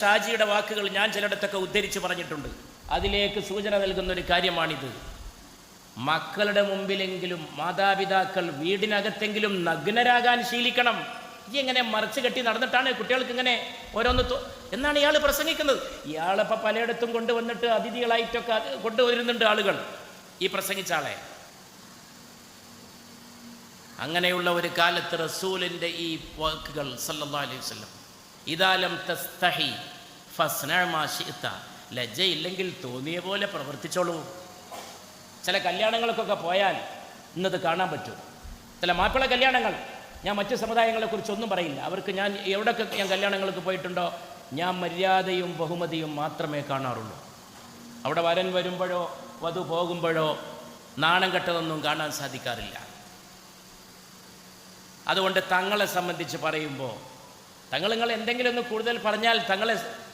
ഷാജിയുടെ വാക്കുകൾ ഞാൻ ചിലയിടത്തൊക്കെ ഉദ്ധരിച്ച് പറഞ്ഞിട്ടുണ്ട്. അതിലേക്ക് സൂചന നൽകുന്ന ഒരു കാര്യമാണിത്. മക്കളുടെ മുമ്പിലെങ്കിലും മാതാപിതാക്കൾ വീടിനകത്തെങ്കിലും നഗ്നരാകാൻ ശീലിക്കണം. എങ്ങനെ മറച്ചു കെട്ടി നടന്നിട്ടാണ് കുട്ടികൾക്ക് ഇങ്ങനെ ഓരോന്ന് എന്നാണ് ഇയാൾ പ്രസംഗിക്കുന്നത്. ഇയാളിപ്പോൾ പലയിടത്തും കൊണ്ടുവന്നിട്ട് അതിഥികളായിട്ടൊക്കെ കൊണ്ടുവരുന്നുണ്ട് ആളുകൾ ഈ പ്രസംഗിച്ച ആളെ. അങ്ങനെയുള്ള ഒരു കാലത്ത് റസൂലിൻ്റെ ഈ വാക്കുകൾ സല്ലല്ലാഹു അലൈഹി വസല്ലം, ഇദാ ലം തസ്തഹി ഫസ്ന മാ ശിഅത, ലജ്ജയില്ലെങ്കിൽ തോന്നിയ പോലെ പ്രവർത്തിച്ചോളൂ. ചില കല്യാണങ്ങൾക്കൊക്കെ പോയാൽ ഇന്നത് കാണാൻ പറ്റും. ചില മാപ്പിള കല്യാണങ്ങൾ, ഞാൻ മറ്റു സമുദായങ്ങളെക്കുറിച്ചൊന്നും പറയില്ല, അവർക്ക് ഞാൻ എവിടെയൊക്കെ ഞാൻ കല്യാണങ്ങൾക്ക് പോയിട്ടുണ്ടോ ഞാൻ മര്യാദയും ബഹുമതിയും മാത്രമേ കാണാറുള്ളൂ. അവിടെ വരൻ വരുമ്പോഴോ വധു പോകുമ്പോഴോ നാണം കെട്ടതൊന്നും കാണാൻ സാധിക്കാറില്ല. അതുകൊണ്ട് തങ്ങളെ സംബന്ധിച്ച് പറയുമ്പോൾ നിങ്ങൾ എന്തെങ്കിലും ഒന്ന് കൂടുതൽ പറഞ്ഞാൽ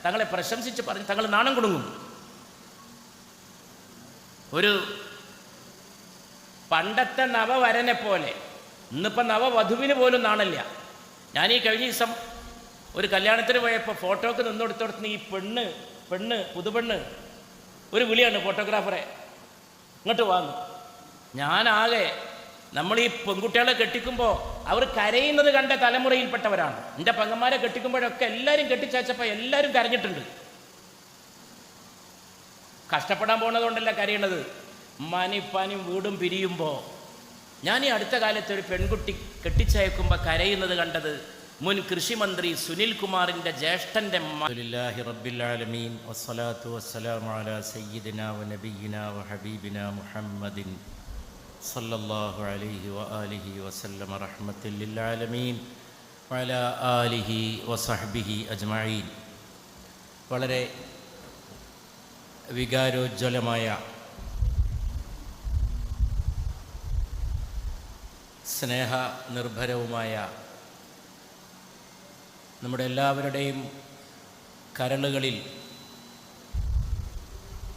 തങ്ങളെ പ്രശംസിച്ച് പറഞ്ഞ് തങ്ങൾ നാണം കൊടുങ്ങും. ഒരു പണ്ടത്തെ നവവരനെ പോലെ ഇന്നിപ്പം നവവധുവിന് പോലും നാണില്ല. ഞാൻ ഈ കഴിഞ്ഞ ദിവസം ഒരു കല്യാണത്തിന് പോയപ്പോൾ ഫോട്ടോക്ക് നിന്നെടുത്തോടത്ത് ഈ പെണ്ണ് പുതുപെണ്ണ് ഒരു വിളിയാണ് ഫോട്ടോഗ്രാഫറെ ഇങ്ങോട്ട് വാങ്ങും. ഞാനാകെ നമ്മൾ ഈ പെൺകുട്ടികളെ കെട്ടിക്കുമ്പോൾ അവർ കരയുന്നത് കണ്ട തലമുറയിൽപ്പെട്ടവരാണ്. എൻ്റെ പെങ്ങന്മാരെ കെട്ടിക്കുമ്പോഴൊക്കെ എല്ലാവരും കെട്ടിച്ചയച്ചപ്പോൾ എല്ലാവരും കരഞ്ഞിട്ടുണ്ട്. കഷ്ടപ്പെടാൻ പോണതുകൊണ്ടല്ല കരയണത്, മാനിപ്പാനും വീടും പിരിയുമ്പോൾ. ഞാൻ ഈ അടുത്ത കാലത്ത് ഒരു പെൺകുട്ടി കെട്ടിച്ചയക്കുമ്പോൾ കരയുന്നത് കണ്ടത് മുൻ കൃഷിമന്ത്രി സുനിൽ കുമാറിൻ്റെ ജ്യേഷ്ഠൻ്റെ അൽഹംദുലില്ലാഹി റബ്ബിൽ ആലമീൻ വസ്സലാത്തു വസ്സലാമു അലാ സയ്യിദിനാ വനബിയ്യിനാ വഹബീബിനാ മുഹമ്മദിൻ സല്ലല്ലാഹു അലൈഹി വആലിഹി വസല്ലമ റഹ്മത്തുൽ ലിൽ ആലമീൻ വഅലാ ആലിഹി വസഹ്ബിഹി അജ്മഈൻ. വളരെ വികാരോജ്വലമായ സ്നേഹനിർഭരവുമായ നമ്മുടെ എല്ലാവരുടെയും കരളുകളിൽ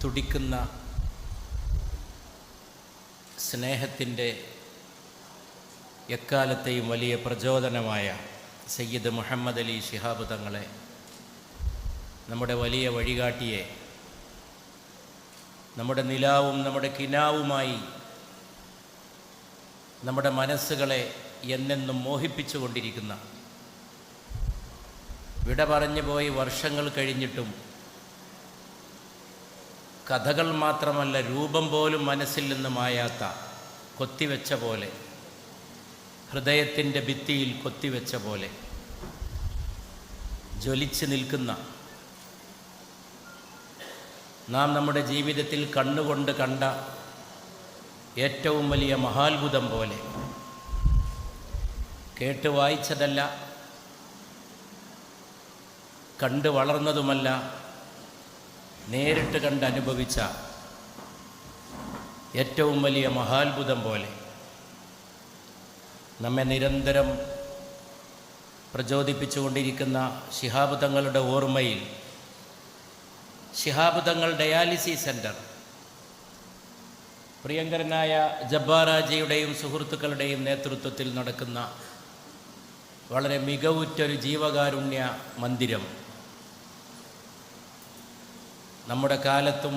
തുടിക്കുന്ന സ്നേഹത്തിൻ്റെ എക്കാലത്തെയും വലിയ പ്രചോദനമായ സയ്യിദ് മുഹമ്മദ് അലി ശിഹാബ് തങ്ങളെ, നമ്മുടെ വലിയ വഴികാട്ടിയെ, നമ്മുടെ നിലാവും നമ്മുടെ കിനാവുമായി നമ്മുടെ മനസ്സുകളെ എന്നെന്നും മോഹിപ്പിച്ചുകൊണ്ടിരിക്കുന്ന, വിട പറഞ്ഞു പോയി വർഷങ്ങൾ കഴിഞ്ഞിട്ടും കഥകൾ മാത്രമല്ല രൂപം പോലും മനസ്സിൽ നിന്ന് മായാത്ത, കൊത്തിവെച്ച പോലെ, ഹൃദയത്തിൻ്റെ ഭിത്തിയിൽ കൊത്തിവെച്ച പോലെ ജ്വലിച്ച് നിൽക്കുന്ന, നാം നമ്മുടെ ജീവിതത്തിൽ കണ്ണുകൊണ്ട് കണ്ട ഏറ്റവും വലിയ മഹാത്ഭുതം പോലെ, കേട്ട് വായിച്ചതല്ല, കണ്ട് വളർന്നതുമല്ല, നേരിട്ട് കണ്ട് അനുഭവിച്ച ഏറ്റവും വലിയ മഹാത്ഭുതം പോലെ നമ്മെ നിരന്തരം പ്രചോദിപ്പിച്ചുകൊണ്ടിരിക്കുന്ന ശിഹാബ് തങ്ങളുടെ ഓർമ്മയിൽ ശിഹാബ് തങ്ങൾ ഡയാലിസിസ് സെൻറ്റർ, പ്രിയങ്കരനായ ജബ്ബാറാജിയുടെയും സുഹൃത്തുക്കളുടെയും നേതൃത്വത്തിൽ നടക്കുന്ന വളരെ മികവുറ്റൊരു ജീവകാരുണ്യ മന്ദിരം നമ്മുടെ കാലത്തും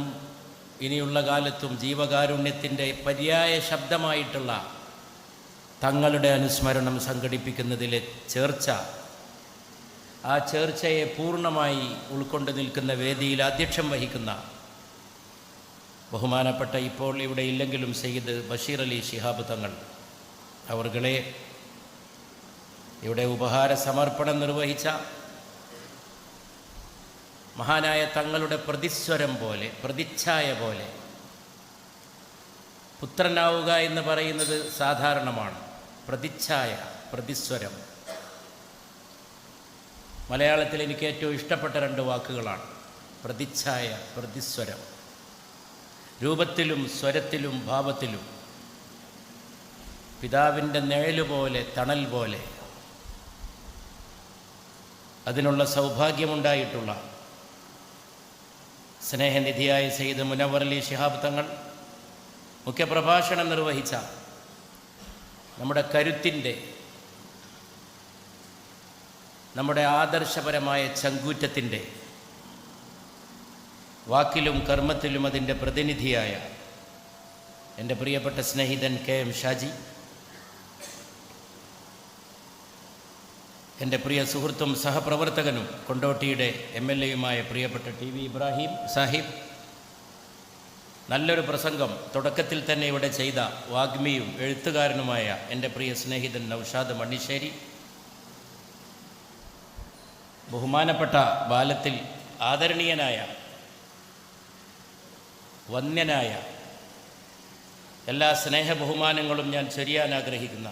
ഇനിയുള്ള കാലത്തും ജീവകാരുണ്യത്തിൻ്റെ പര്യായ ശബ്ദമായിട്ടുള്ള തങ്ങളുടെ അനുസ്മരണം സംഘടിപ്പിക്കുന്നതിലെ ചേർച്ച, ആ ചേർച്ചയെ പൂർണ്ണമായി ഉൾക്കൊണ്ട് നിൽക്കുന്ന വേദിയിൽ അധ്യക്ഷം വഹിക്കുന്ന ബഹുമാനപ്പെട്ട, ഇപ്പോൾ ഇവിടെ ഇല്ലെങ്കിലും സയ്യിദ് ബഷീർ അലി ശിഹാബ് തങ്ങൾ അവർകളെ, ഇവിടെ ഉപഹാര സമർപ്പണം നിർവഹിച്ച മഹാനായ തങ്ങളുടെ പ്രതിസ്വരം പോലെ, പ്രതിച്ഛായ പോലെ, പുത്രനാവുക എന്ന് പറയുന്നത് സാധാരണമാണ്. പ്രതിച്ഛായ, പ്രതിസ്വരം, മലയാളത്തിൽ എനിക്ക് ഏറ്റവും ഇഷ്ടപ്പെട്ട രണ്ട് വാക്കുകളാണ് പ്രതിച്ഛായ, പ്രതിസ്വരം. രൂപത്തിലും സ്വരത്തിലും ഭാവത്തിലും പിതാവിൻ്റെ നിഴലുപോലെ, തണൽ പോലെ അതിനുള്ള സൗഭാഗ്യമുണ്ടായിട്ടുള്ള സ്നേഹനിധിയായ സയ്യിദ് മുനവ്വർ അലി ശിഹാബ് തങ്ങൾ മുഖ്യപ്രഭാഷണം നിർവഹിച്ച നമ്മുടെ കരുത്തിൻ്റെ, നമ്മുടെ ആദർശപരമായ ചങ്കൂറ്റത്തിൻ്റെ വാക്കിലും കർമ്മത്തിലും അതിൻ്റെ പ്രതിനിധിയായ എൻ്റെ പ്രിയപ്പെട്ട സ്നേഹിതൻ KM ഷാജി, എൻ്റെ പ്രിയ സുഹൃത്തും സഹപ്രവർത്തകനും കൊണ്ടോട്ടിയുടെ MLA-യുമായ പ്രിയപ്പെട്ട TV ഇബ്രാഹിം സാഹിബ്, നല്ലൊരു പ്രസംഗം തുടക്കത്തിൽ തന്നെ ഇവിടെ ചെയ്ത വാഗ്മിയും എഴുത്തുകാരനുമായ എൻ്റെ പ്രിയ സ്നേഹിതൻ നൗഷാദ് മണ്ണിശ്ശേരി, ബഹുമാനപ്പെട്ട ബാലത്തിൽ ആദരണീയനായ വന്യനായ എല്ലാ സ്നേഹബഹുമാനങ്ങളും ഞാൻ ചൊരിയാൻ ആഗ്രഹിക്കുന്ന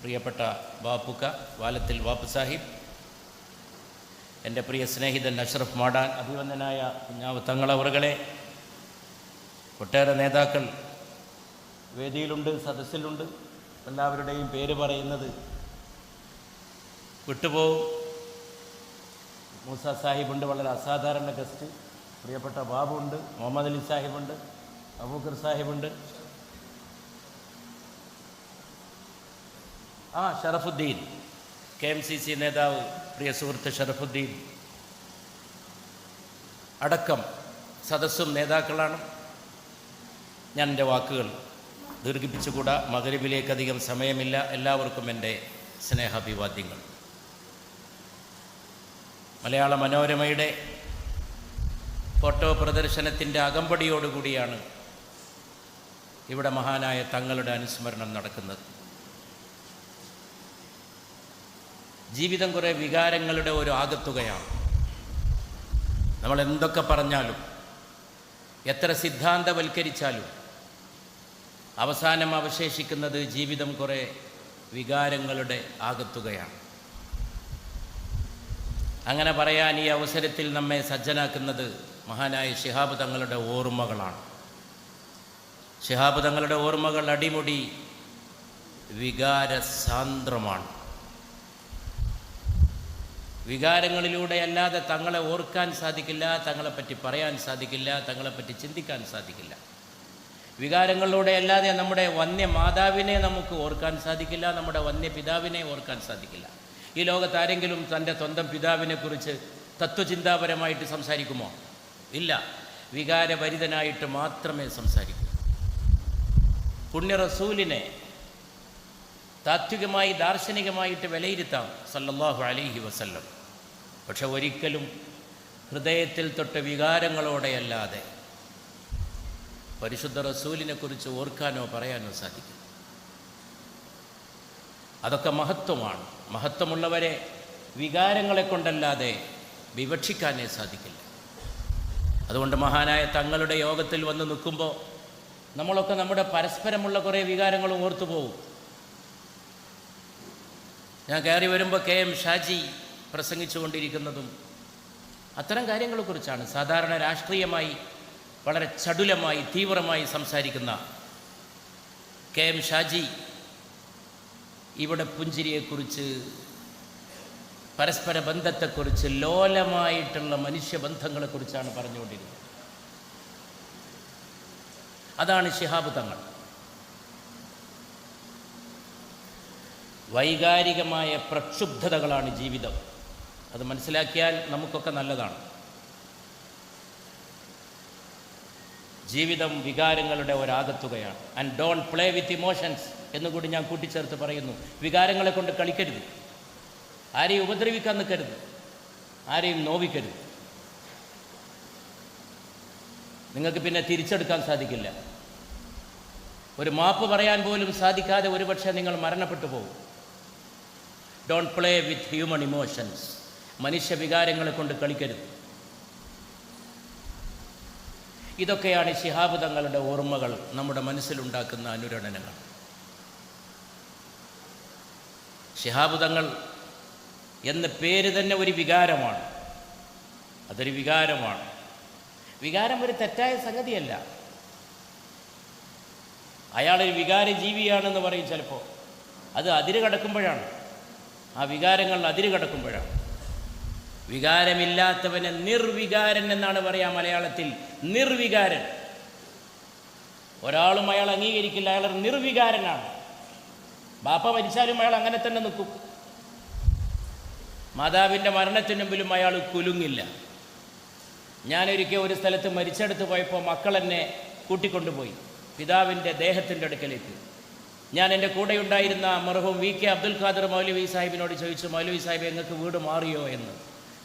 പ്രിയപ്പെട്ട ബാപ്പുക്ക വാലത്തിൽ ബാപ്പു സാഹിബ്, എൻ്റെ പ്രിയ സ്നേഹിതൻ അഷ്റഫ് മാടാൻ, അഭിവന്ദനായ കുഞ്ഞാവ് തങ്ങളവറുകളെ, ഒട്ടേറെ നേതാക്കൾ വേദിയിലുണ്ട്, സദസ്സിലുണ്ട്. എല്ലാവരുടെയും പേര് പറയുന്നത് വിട്ടുപോകും. മൂസ സാഹിബുണ്ട്, വളരെ അസാധാരണ ഗസ്റ്റ്. പ്രിയപ്പെട്ട ബാബുണ്ട്, മുഹമ്മദ് അലി സാഹിബുണ്ട്, അബൂക്കർ സാഹിബുണ്ട്, ഷറഫുദ്ദീൻ, KMCC നേതാവ് പ്രിയ സുഹൃത്ത് ഷറഫുദ്ദീൻ അടക്കം സദസ്സും നേതാക്കളാണ്. ഞാൻ എൻ്റെ വാക്കുകൾ ദീർഘിപ്പിച്ചുകൂടാ, മഗ്‌രിബിലേക്കധികം സമയമില്ല. എല്ലാവർക്കും എൻ്റെ സ്നേഹാഭിവാദ്യങ്ങൾ. മലയാള മനോരമയുടെ ഫോട്ടോ പ്രദർശനത്തിൻ്റെ അകമ്പടിയോടുകൂടിയാണ് ഇവിടെ മഹാനായ തങ്ങളുടെ അനുസ്മരണം നടക്കുന്നത്. ജീവിതം കുറേ വികാരങ്ങളുടെ ഒരു ആകത്തുകയാണ്. നമ്മൾ എന്തൊക്കെ പറഞ്ഞാലും എത്ര സിദ്ധാന്തവൽക്കരിച്ചാലും അവസാനം അവശേഷിക്കുന്നത് ജീവിതം കുറേ വികാരങ്ങളുടെ ആകത്തുകയാണ്. അങ്ങനെ പറയാൻ ഈ അവസരത്തിൽ നമ്മെ സജ്ജനാക്കുന്നത് മഹാനായ ശിഹാബ് തങ്ങളുടെ ഓർമ്മകളാണ്. ശിഹാബ് തങ്ങളുടെ ഓർമ്മകൾ അടിമുടി വികാരസാന്ദ്രമാണ്. വികാരങ്ങളിലൂടെ അല്ലാതെ തങ്ങളെ ഓർക്കാൻ സാധിക്കില്ല, തങ്ങളെപ്പറ്റി പറയാൻ സാധിക്കില്ല, തങ്ങളെപ്പറ്റി ചിന്തിക്കാൻ സാധിക്കില്ല. വികാരങ്ങളിലൂടെ അല്ലാതെ നമ്മുടെ വന്യ മാതാവിനെ നമുക്ക് ഓർക്കാൻ സാധിക്കില്ല, നമ്മുടെ വന്യ പിതാവിനെ ഓർക്കാൻ സാധിക്കില്ല. ഈ ലോകത്ത് ആരെങ്കിലും തൻ്റെ സ്വന്തം പിതാവിനെക്കുറിച്ച് തത്വചിന്താപരമായിട്ട് സംസാരിക്കുമോ? ഇല്ല. വികാരഭരിതനായിട്ട് മാത്രമേ സംസാരിക്കൂ. പുണ്യ റസൂലിനെ താത്വികമായി ദാർശനികമായിട്ട് വിലയിരുത്താം സല്ലല്ലാഹു അലൈഹി വസല്ലം. പക്ഷെ ഒരിക്കലും ഹൃദയത്തിൽ തൊട്ട് വികാരങ്ങളോടെയല്ലാതെ പരിശുദ്ധ റസൂലിനെക്കുറിച്ച് ഓർക്കാനോ പറയാനോ സാധിക്കും. അതൊക്കെ മഹത്വമാണ്. മഹത്വമുള്ളവരെ വികാരങ്ങളെ കൊണ്ടല്ലാതെ വിവക്ഷിക്കാനേ സാധിക്കില്ല. അതുകൊണ്ട് മഹാനായ തങ്ങളുടെ യോഗത്തിൽ വന്ന് നിൽക്കുമ്പോൾ നമ്മളൊക്കെ നമ്മുടെ പരസ്പരമുള്ള കുറേ വികാരങ്ങളും ഓർത്തു പോകും. ഞാൻ കയറി വരുമ്പോൾ KM ഷാജി പ്രസംഗിച്ചു കൊണ്ടിരിക്കുന്നതും അത്തരം കാര്യങ്ങളെക്കുറിച്ചാണ്. സാധാരണ രാഷ്ട്രീയമായി വളരെ ചടുലമായി തീവ്രമായി സംസാരിക്കുന്ന KM ഷാജി ഇവിടെ പുഞ്ചിരിയെക്കുറിച്ച്, പരസ്പര ബന്ധത്തെക്കുറിച്ച്, ലോലമായിട്ടുള്ള മനുഷ്യബന്ധങ്ങളെക്കുറിച്ചാണ് പറഞ്ഞുകൊണ്ടിരുന്നത്. അതാണ് ശിഹാബ് തങ്ങൾ. വൈകാരികമായ പ്രക്ഷുബ്ധതകളാണ് ജീവിതം. അത് മനസ്സിലാക്കിയാൽ നമുക്കൊക്കെ നല്ലതാണ്. ജീവിതം വികാരങ്ങളുടെ ഒരാകത്തുകയാണ്. And don't play with emotions എന്നുകൂടി ഞാൻ കൂട്ടിച്ചേർത്ത് പറയുന്നു. വികാരങ്ങളെ കൊണ്ട് കളിക്കരുത്, ആരെയും ഉപദ്രവിക്കാൻ നിൽക്കരുത്, ആരെയും നോവിക്കരുത്. നിങ്ങൾക്ക് പിന്നെ തിരിച്ചെടുക്കാൻ സാധിക്കില്ല. ഒരു മാപ്പ് പറയാൻ പോലും സാധിക്കാതെ ഒരുപക്ഷെ നിങ്ങൾ മരണപ്പെട്ടു പോകും. Don't play with human emotions. മനുഷ്യ വികാരങ്ങളെ കൊണ്ട് കളിക്കരുത്. ഇതൊക്കെയാണ് ശിഹാബ് തങ്ങളുടെ ഓർമ്മകൾ നമ്മുടെ മനസ്സിലുണ്ടാക്കുന്ന അനുരണനങ്ങൾ. ശിഹാബ് തങ്ങൾ എന്ന പേര് തന്നെ ഒരു വികാരമാണ്. അതൊരു വികാരമാണ്. വികാരം ഒരു തെറ്റായ സംഗതിയല്ല. അയാളൊരു വികാര ജീവിയാണെന്ന് പറയും ചിലപ്പോൾ. അത് അതിര് കടക്കുമ്പോഴാണ്, ആ വികാരങ്ങൾ അതിര് കടക്കുമ്പോഴാണ്. വികാരമില്ലാത്തവനെ നിർവികാരൻ എന്നാണ് പറയുക മലയാളത്തിൽ. നിർവികാരൻ. ഒരാളും അയാൾ അംഗീകരിക്കില്ല, അയാൾ നിർവികാരനാണ്. ബാപ്പ മരിച്ചാലും അയാൾ അങ്ങനെ തന്നെ നിൽക്കും. മാതാവിൻ്റെ മരണത്തിന് മുമ്പിലും അയാൾ കുലുങ്ങില്ല. ഞാനൊരിക്കൽ ഒരു സ്ഥലത്ത് മരിച്ചെടുത്ത് പോയപ്പോൾ മക്കൾ എന്നെ കൂട്ടിക്കൊണ്ടുപോയി പിതാവിൻ്റെ ദേഹത്തിൻ്റെ അടുക്കലേക്ക്. ഞാൻ എൻ്റെ കൂടെയുണ്ടായിരുന്ന മർഹൂം വി കെ അബ്ദുൽ ഖാദർ മൗലവി സാഹിബിനോട് ചോദിച്ചു, മൗലവി സാഹിബ് നിങ്ങൾക്ക് വീട് മാറിയോ എന്ന്.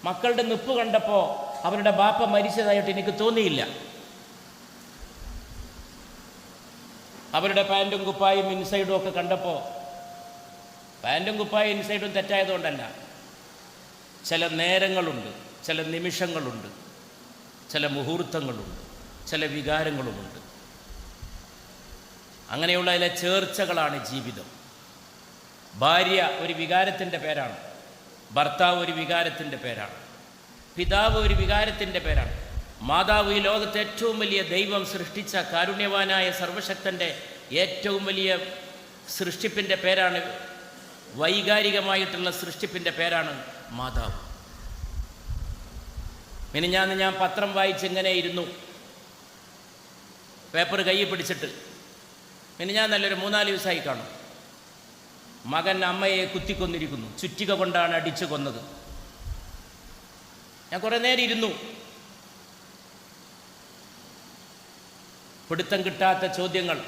മക്കളുടെ നിപ്പ് കണ്ടപ്പോൾ അവരുടെ ബാപ്പ മരിച്ചതായിട്ട് എനിക്ക് തോന്നിയില്ല. അവരുടെ പാൻറ്റും കുപ്പായും ഇൻസൈഡും ഒക്കെ കണ്ടപ്പോൾ, പാൻറ്റും കുപ്പായും ഇൻസൈഡും തെറ്റായതുകൊണ്ടല്ല, ചില നേരങ്ങളുണ്ട്, ചില നിമിഷങ്ങളുണ്ട്, ചില മുഹൂർത്തങ്ങളുണ്ട്, ചില വികാരങ്ങളുമുണ്ട്. അങ്ങനെയുള്ള ചില ചേർച്ചകളാണ് ജീവിതം. ഭാര്യ ഒരു വികാരത്തിൻ്റെ പേരാണ്, ഭർത്താവ് ഒരു വികാരത്തിൻ്റെ പേരാണ്, പിതാവ് ഒരു വികാരത്തിൻ്റെ പേരാണ്, മാതാവ് ഈ ലോകത്തെ ഏറ്റവും വലിയ ദൈവം സൃഷ്ടിച്ച കാരുണ്യവാനായ സർവശക്തൻ്റെ ഏറ്റവും വലിയ സൃഷ്ടിപ്പിൻ്റെ പേരാണ്, വൈകാരികമായിട്ടുള്ള സൃഷ്ടിപ്പിൻ്റെ പേരാണ് മാതാവ്. മിനിഞ്ഞാന്ന് ഞാൻ പത്രം വായിച്ച് ഇങ്ങനെ ഇരുന്നു, പേപ്പർ കയ്യിൽ പിടിച്ചിട്ട്. ഞാൻ നല്ലൊരു 3-4 ദിവസമായി കാണും. മകൻ അമ്മയെ കുത്തിക്കൊന്നിരിക്കുന്നു, ചുറ്റിക കൊണ്ടാണ് അടിച്ചു കൊന്നത്. ഞാൻ കുറേ നേരം ഇരുന്നു. പിടുത്തം കിട്ടാത്ത ചോദ്യങ്ങൾ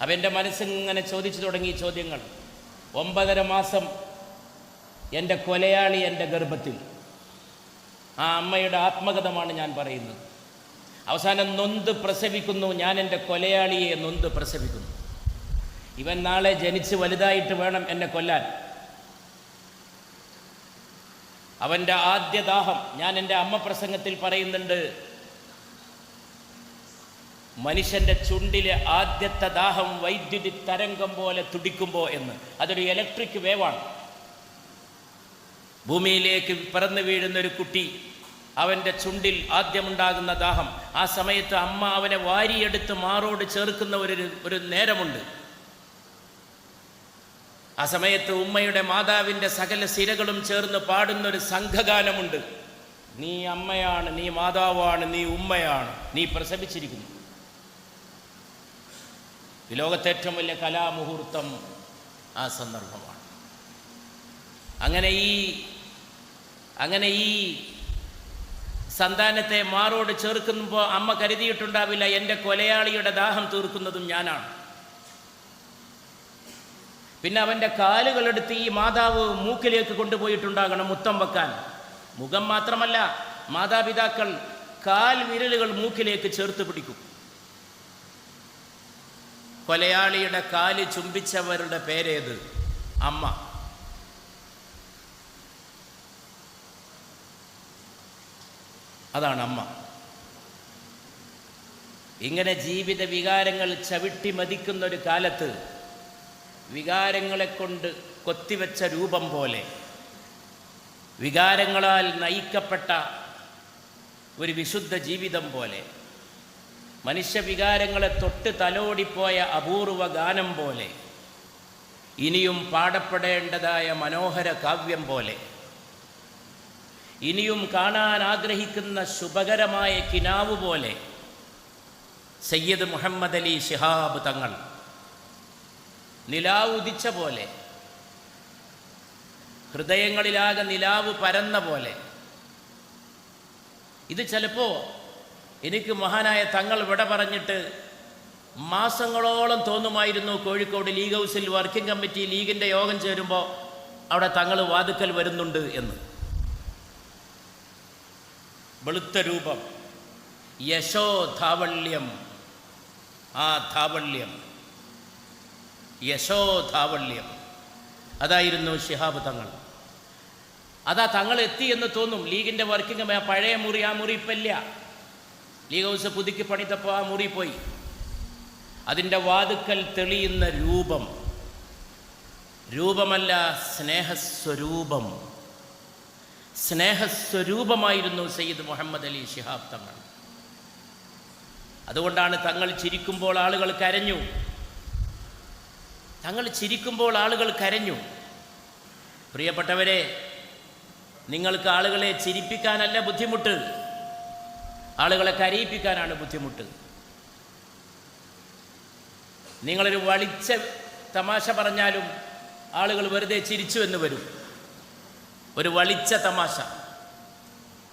അവൻ്റെ മനസ്സിങ്ങനെ ചോദിച്ചു തുടങ്ങി. ചോദ്യങ്ങൾ. 9.5 മാസം എൻ്റെ കൊലയാളി എൻ്റെ ഗർഭത്തിൽ. ആ അമ്മയുടെ ആത്മകഥമാണ് ഞാൻ പറയുന്നത്. അവസാനം നൊന്ത് പ്രസവിക്കുന്നു, ഞാൻ എൻ്റെ കൊലയാളിയെ നൊന്ത് പ്രസവിക്കുന്നു. ഇവൻ നാളെ ജനിച്ച് വലുതായിട്ട് വേണം എന്നെ കൊല്ലാൻ. അവൻ്റെ ആദ്യ ദാഹം, ഞാൻ എൻ്റെ അമ്മ പ്രസംഗത്തിൽ പറയുന്നുണ്ട്, മനുഷ്യൻ്റെ ചുണ്ടിലെ ആദ്യത്തെ ദാഹം വൈദ്യുതി തരംഗം പോലെ തുടിക്കുമ്പോൾ എന്ന്. അതൊരു ഇലക്ട്രിക് വേവാണ്. ഭൂമിയിലേക്ക് പിറന്നു വീഴുന്നൊരു കുട്ടി, അവൻ്റെ ചുണ്ടിൽ ആദ്യമുണ്ടാകുന്ന ദാഹം, ആ സമയത്ത് അമ്മ അവനെ വാരിയെടുത്ത് മാറോട് ചേർക്കുന്ന ഒരു നേരമുണ്ട്. ആ സമയത്ത് ഉമ്മയുടെ, മാതാവിൻ്റെ സകല സിരകളും ചേർന്ന് പാടുന്നൊരു സംഘഗാനമുണ്ട്. നീ അമ്മയാണ്, നീ മാതാവാണ്, നീ ഉമ്മയാണ്, നീ പ്രസവിച്ചിരിക്കുന്നു. ഈ ലോകത്തെ ഏറ്റവും വലിയ കലാമുഹൂർത്തം ആ സന്ദർഭമാണ്. അങ്ങനെ ഈ സന്താനത്തെ മാറോട് ചേർക്കുമ്പോൾ അമ്മ കരുതിയിട്ടുണ്ടാവില്ല, എൻ്റെ കൊലയാളിയുടെ ദാഹം തീർക്കുന്നതും ഞാനാണ്. പിന്നെ അവൻ്റെ കാലുകളെടുത്ത് ഈ മാതാവ് മൂക്കിലേക്ക് കൊണ്ടുപോയിട്ടുണ്ടാകണം മുത്തം വെക്കാൻ. മുഖം മാത്രമല്ല, മാതാപിതാക്കൾ കാൽ വിരലുകൾ മൂക്കിലേക്ക് ചേർത്ത് പിടിക്കും. കൊലയാളിയുടെ കാല് ചുംബിച്ചവരുടെ പേരേത്? അമ്മ. അതാണ് അമ്മ. ഇങ്ങനെ ജീവിത വികാരങ്ങൾ ചവിട്ടി മതിക്കുന്ന ഒരു കാലത്ത്, വികാരങ്ങളെ കൊണ്ട് കൊത്തിവെച്ച രൂപം പോലെ, വികാരങ്ങളാൽ നയിക്കപ്പെട്ട ഒരു വിശുദ്ധ ജീവിതം പോലെ, മനുഷ്യവികാരങ്ങളെ തൊട്ട് തലോടിപ്പോയ അപൂർവ ഗാനം പോലെ, ഇനിയും പാടപ്പെടേണ്ടതായ മനോഹര കാവ്യം പോലെ, ഇനിയും കാണാൻ ആഗ്രഹിക്കുന്ന ശുഭകരമായ കിനാവ് പോലെ സയ്യിദ് മുഹമ്മദ് അലി ശിഹാബ് തങ്ങൾ നിലാവ് ഉദിച്ച പോലെ, ഹൃദയങ്ങളിലാകെ നിലാവ് പരന്ന പോലെ. ഇത് ചിലപ്പോൾ എനിക്ക് മഹാനായ തങ്ങൾ വിട പറഞ്ഞിട്ട് മാസങ്ങളോളം തോന്നുമായിരുന്നു, കോഴിക്കോട് ലീഗ് ഹൗസിൽ വർക്കിംഗ് കമ്മിറ്റി ലീഗിൻ്റെ യോഗം ചേരുമ്പോൾ അവിടെ തങ്ങൾ വാതുക്കൽ വരുന്നുണ്ട് എന്ന്. വെളുത്ത രൂപം, യശോധാവള്യം, ആ ധാവള്യം, യശോധാവള്യം, അതായിരുന്നു ശിഹാബ് തങ്ങൾ. അതാ തങ്ങൾ എത്തി എന്ന് തോന്നും. ലീഗിൻ്റെ വർക്കിംഗ് പഴയ മുറി, ആ മുറി ഇപ്പം ഇല്ല. ലീഗ് ഹൗസ് പുതുക്കി പണിതപ്പോൾ ആ മുറി പോയി. അതിൻ്റെ വാതുക്കൽ തെളിയുന്ന രൂപം, രൂപമല്ല സ്നേഹസ്വരൂപം, സ്നേഹസ്വരൂപമായിരുന്നു സയ്യിദ് മുഹമ്മദ് അലി ശിഹാബ് തങ്ങൾ. അതുകൊണ്ടാണ് തങ്ങൾ ചിരിക്കുമ്പോൾ ആളുകൾ കരഞ്ഞു. തങ്ങൾ ചിരിക്കുമ്പോൾ ആളുകൾ കരഞ്ഞു. പ്രിയപ്പെട്ടവരെ, നിങ്ങൾക്ക് ആളുകളെ ചിരിപ്പിക്കാനല്ല ബുദ്ധിമുട്ട്, ആളുകളെ കരയിപ്പിക്കാനാണ് ബുദ്ധിമുട്ട്. നിങ്ങളൊരു വളിച്ച തമാശ പറഞ്ഞാലും ആളുകൾ വെറുതെ ചിരിച്ചു എന്ന് വരും. ഒരു വളിച്ച തമാശ,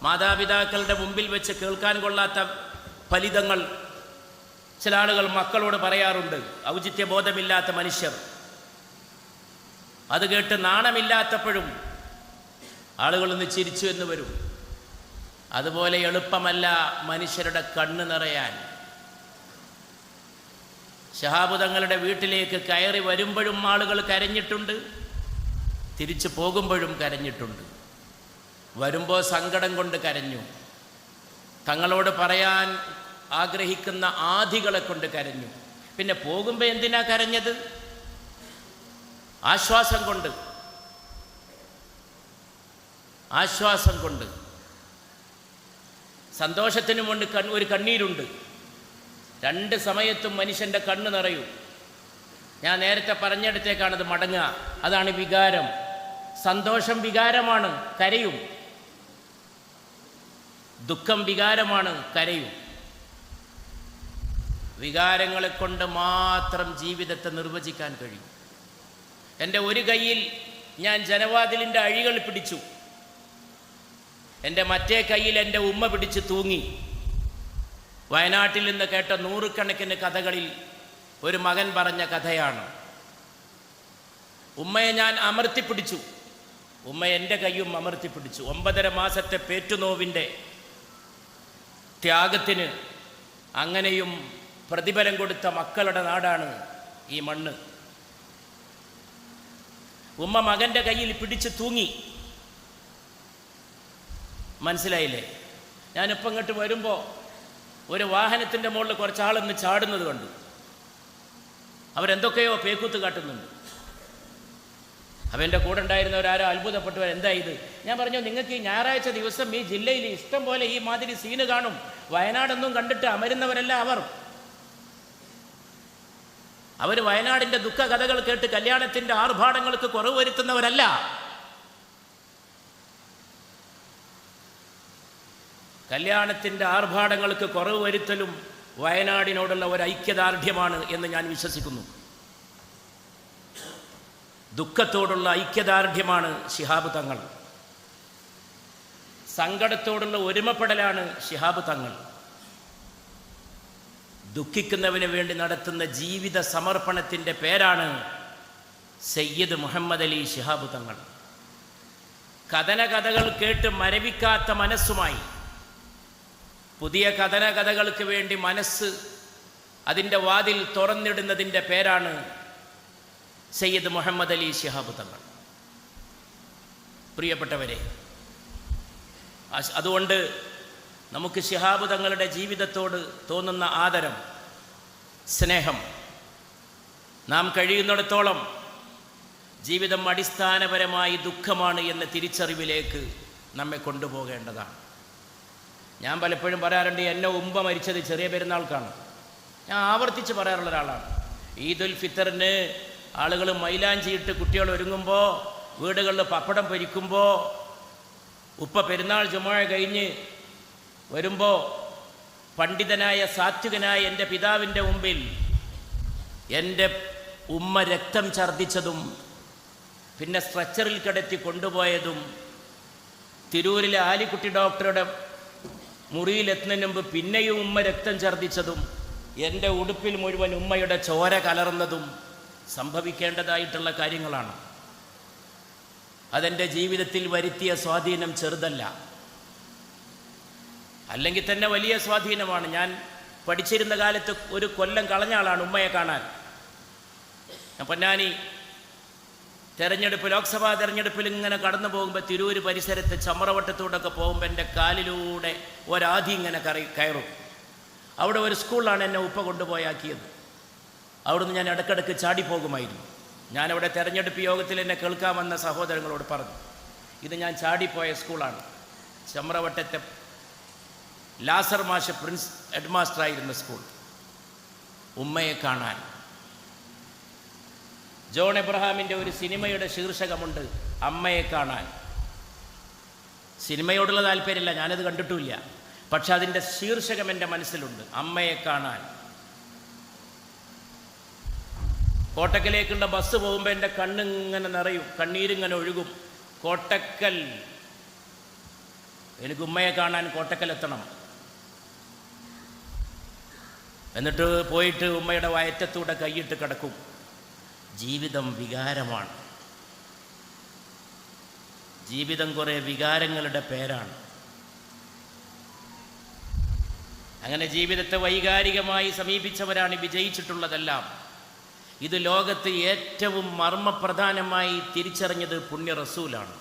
മാതാപിതാക്കളുടെ മുമ്പിൽ വെച്ച് കേൾക്കാൻ കൊള്ളാത്ത ഫലിതങ്ങൾ ചില ആളുകൾ മക്കളോട് പറയാറുണ്ട്. ഔചിത്യബോധമില്ലാത്ത മനുഷ്യർ. അത് കേട്ട് നാണമില്ലാത്തപ്പോഴും ആളുകളൊന്ന് ചിരിച്ചു എന്ന് വരും. അതുപോലെ എളുപ്പമല്ല മനുഷ്യരുടെ കണ്ണ് നിറയാൻ. ശിഹാബ് തങ്ങളുടെ വീട്ടിലേക്ക് കയറി വരുമ്പോഴും ആളുകൾ കരഞ്ഞിട്ടുണ്ട്, തിരിച്ചു പോകുമ്പോഴും കരഞ്ഞിട്ടുണ്ട്. വരുമ്പോൾ സങ്കടം കൊണ്ട് കരഞ്ഞു, തങ്ങളോട് പറയാൻ ആഗ്രഹിക്കുന്ന ആധികളെ കൊണ്ട് കരഞ്ഞു. പിന്നെ പോകുമ്പോൾ എന്തിനാ കരഞ്ഞത്? ആശ്വാസം കൊണ്ട്. ആശ്വാസം കൊണ്ട്. സന്തോഷത്തിനും കൊണ്ട് ഒരു കണ്ണീരുണ്ട്. രണ്ട് സമയത്തും മനുഷ്യൻ്റെ കണ്ണ് നിറയും. ഞാൻ നേരത്തെ പറഞ്ഞിടത്തേക്കാണത് മടങ്ങുക. അതാണ് വികാരം. സന്തോഷം വികാരമാണ്, കരയും. ദുഃഖം വികാരമാണ്, കരയും. വികാരങ്ങളെ കൊണ്ട് മാത്രം ജീവിതത്തെ നിർവചിക്കാൻ കഴിയും. എൻ്റെ ഒരു കയ്യിൽ ഞാൻ ജനവാതിലിൻ്റെ അഴികൾ പിടിച്ചു, എൻ്റെ മറ്റേ കയ്യിൽ എൻ്റെ ഉമ്മ പിടിച്ച് തൂങ്ങി. വയനാട്ടിൽ നിന്ന് കേട്ട നൂറുകണക്കിന് കഥകളിൽ ഒരു മകൻ പറഞ്ഞ കഥയാണ്. ഉമ്മയെ ഞാൻ അമർത്തിപ്പിടിച്ചു, ഉമ്മ എൻ്റെ കയ്യും അമർത്തിപ്പിടിച്ചു. 9.5 മാസത്തെ പേറ്റുനോവിൻ്റെ ത്യാഗത്തിന് അങ്ങനെയും പ്രതിഫലം കൊടുത്ത മക്കളുടെ നാടാണ് ഈ മണ്ണ്. ഉമ്മ മകൻ്റെ കയ്യിൽ പിടിച്ച് തൂങ്ങി. മനസ്സിലായില്ലേ? ഞാനിപ്പോൾ ഇങ്ങോട്ട് വരുമ്പോൾ ഒരു വാഹനത്തിൻ്റെ മുകളിൽ കുറച്ചാളൊന്ന് ചാടുന്നത് കണ്ടു. അവരെന്തൊക്കെയോ പേക്കൂത്ത് കാട്ടുന്നുണ്ട്. അപ്പം എൻ്റെ കൂടെ ഉണ്ടായിരുന്നവരാരോ അത്ഭുതപ്പെട്ടു, എന്താ ഇത്? ഞാൻ പറഞ്ഞു, നിങ്ങൾക്ക് ഈ ഞായറാഴ്ച ദിവസം ഈ ജില്ലയിൽ ഇഷ്ടം പോലെ ഈ മാതിരി സീന് കാണും. വയനാടൊന്നും കണ്ടിട്ട് അമരുന്നവരല്ല അവർ വയനാടിൻ്റെ ദുഃഖ കഥകൾ കേട്ട് കല്യാണത്തിൻ്റെ ആർഭാടങ്ങൾക്ക് കുറവ് വരുത്തുന്നവരല്ല. കല്യാണത്തിൻ്റെ ആർഭാടങ്ങൾക്ക് കുറവ് വരുത്തലും വയനാടിനോടുള്ള ഒരു ഐക്യദാർഢ്യമാണ് എന്ന് ഞാൻ വിശ്വസിക്കുന്നു. ദുഃഖത്തോടുള്ള ഐക്യദാർഢ്യമാണ് ശിഹാബ് തങ്ങൾ. സങ്കടത്തോടുള്ള ഒരുമപ്പെടലാണ് ശിഹാബ് തങ്ങൾ. ദുഃഖിക്കുന്നവന് വേണ്ടി നടത്തുന്ന ജീവിത സമർപ്പണത്തിൻ്റെ പേരാണ് സയ്യിദ് മുഹമ്മദ് അലി ശിഹാബ് തങ്ങൾ. കഥകൾ കേട്ട് മരവിക്കാത്ത മനസ്സുമായി പുതിയ കഥകൾക്ക് വേണ്ടി മനസ്സ് അതിൻ്റെ വാതിൽ തുറന്നിടുന്നതിൻ്റെ പേരാണ് സയ്യിദ് മുഹമ്മദ് അലി ശിഹാബ് തങ്ങൾ. പ്രിയപ്പെട്ടവരെ, അതുകൊണ്ട് നമുക്ക് ശിഹാബ് തങ്ങളുടെ ജീവിതത്തോട് തോന്നുന്ന ആദരം, സ്നേഹം, നാം കഴിയുന്നിടത്തോളം ജീവിതം അടിസ്ഥാനപരമായി ദുഃഖമാണ് എന്ന തിരിച്ചറിവിലേക്ക് നമ്മെ കൊണ്ടുപോകേണ്ടതാണ്. ഞാൻ പലപ്പോഴും പറയാറുണ്ട്, എന്നെ ഉമ്മ മരിച്ചത് ചെറിയ പെരുന്നാൾക്കാണ്. ഞാൻ ആവർത്തിച്ച് പറയാറുള്ള ഒരാളാണ്. ഈദുൽ ഫിത്തറിന് ആളുകൾ മൈലാഞ്ചിയിട്ട് കുട്ടികൾ ഒരുങ്ങുമ്പോൾ, വീടുകളിൽ പപ്പടം പൊരിക്കുമ്പോൾ, ഉപ്പ പെരുന്നാൾ ജുമുഅ കഴിഞ്ഞ് വരുമ്പോൾ പണ്ഡിതനായ സാത്വികനായ എൻ്റെ പിതാവിൻ്റെ മുമ്പിൽ എൻ്റെ ഉമ്മ രക്തം ഛർദ്ദിച്ചതും പിന്നെ സ്ട്രെച്ചറിൽ കിടത്തി കൊണ്ടുപോയതും, തിരൂരിലെ ആലിക്കുട്ടി ഡോക്ടറുടെ മുറിയിലെത്തുന്നതിന് മുമ്പ് പിന്നെയും ഉമ്മ രക്തം ഛർദ്ദിച്ചതും, എൻ്റെ ഉടുപ്പിൽ മുഴുവൻ ഉമ്മയുടെ ചോര കലർന്നതും സംഭവിക്കേണ്ടതായിട്ടുള്ള കാര്യങ്ങളാണ്. അതെൻ്റെ ജീവിതത്തിൽ വരുത്തിയ സ്വാധീനം ചെറുതല്ല, അല്ലെങ്കിൽ തന്നെ വലിയ സ്വാധീനമാണ്. ഞാൻ പഠിച്ചിരുന്ന കാലത്ത് ഒരു കൊല്ലം കളഞ്ഞ ആളാണ് ഉമ്മയെ കാണാൻ. പൊന്നാനി തെരഞ്ഞെടുപ്പ്, ലോക്സഭാ തെരഞ്ഞെടുപ്പിൽ ഇങ്ങനെ കടന്നു പോകുമ്പോൾ തിരൂര് പരിസരത്ത് ചമ്രവട്ടത്തൂടൊക്കെ പോകുമ്പോൾ എൻ്റെ കാലിലൂടെ ഒരാധി ഇങ്ങനെ കയറും. അവിടെ ഒരു സ്കൂളിലാണ് എന്നെ ഉപ്പ കൊണ്ടുപോയാക്കിയത്. അവിടുന്ന് ഞാൻ ഇടയ്ക്കിടയ്ക്ക് ചാടിപ്പോകുമായിരുന്നു. ഞാനവിടെ തെരഞ്ഞെടുപ്പ് യോഗത്തിൽ എന്നെ കേൾക്കാൻ വന്ന സഹോദരങ്ങളോട് പറഞ്ഞു, ഇത് ഞാൻ ചാടിപ്പോയ സ്കൂളാണ്. ചമ്രവട്ടത്തെ ലാസർ മാഷ് പ്രിൻസ് ഹെഡ്മാസ്റ്ററായിരുന്ന സ്കൂൾ. ഉമ്മയെ കാണാൻ. ജോൺ എബ്രഹാമിൻ്റെ ഒരു സിനിമയുടെ ശീർഷകമുണ്ട്, അമ്മയെ കാണാൻ. സിനിമയോടുള്ള താല്പര്യമില്ല, ഞാനത് കണ്ടിട്ടുമില്ല, പക്ഷെ അതിൻ്റെ ശീർഷകം എൻ്റെ മനസ്സിലുണ്ട്, അമ്മയെ കാണാൻ. കോട്ടക്കലേക്കുള്ള ബസ് പോകുമ്പോൾ എൻ്റെ കണ്ണിങ്ങനെ നിറയും, കണ്ണീരിങ്ങനെ ഒഴുകും. കോട്ടക്കൽ എനിക്ക് ഉമ്മയെ കാണാൻ കോട്ടക്കലെത്തണം. എന്നിട്ട് പോയിട്ട് ഉമ്മയുടെ വയറ്റത്തൂടെ കൈയിട്ട് കിടക്കും. ജീവിതം വികാരമാണ്. ജീവിതം കുറേ വികാരങ്ങളുടെ പേരാണ്. അങ്ങനെ ജീവിതത്തെ വൈകാരികമായി സമീപിച്ചവരാണ് വിജയിച്ചിട്ടുള്ളതെല്ലാം. ഇത് ലോകത്ത് ഏറ്റവും മർമ്മപ്രധാനമായി തിരിച്ചറിഞ്ഞത് പുണ്യ റസൂലാണ്.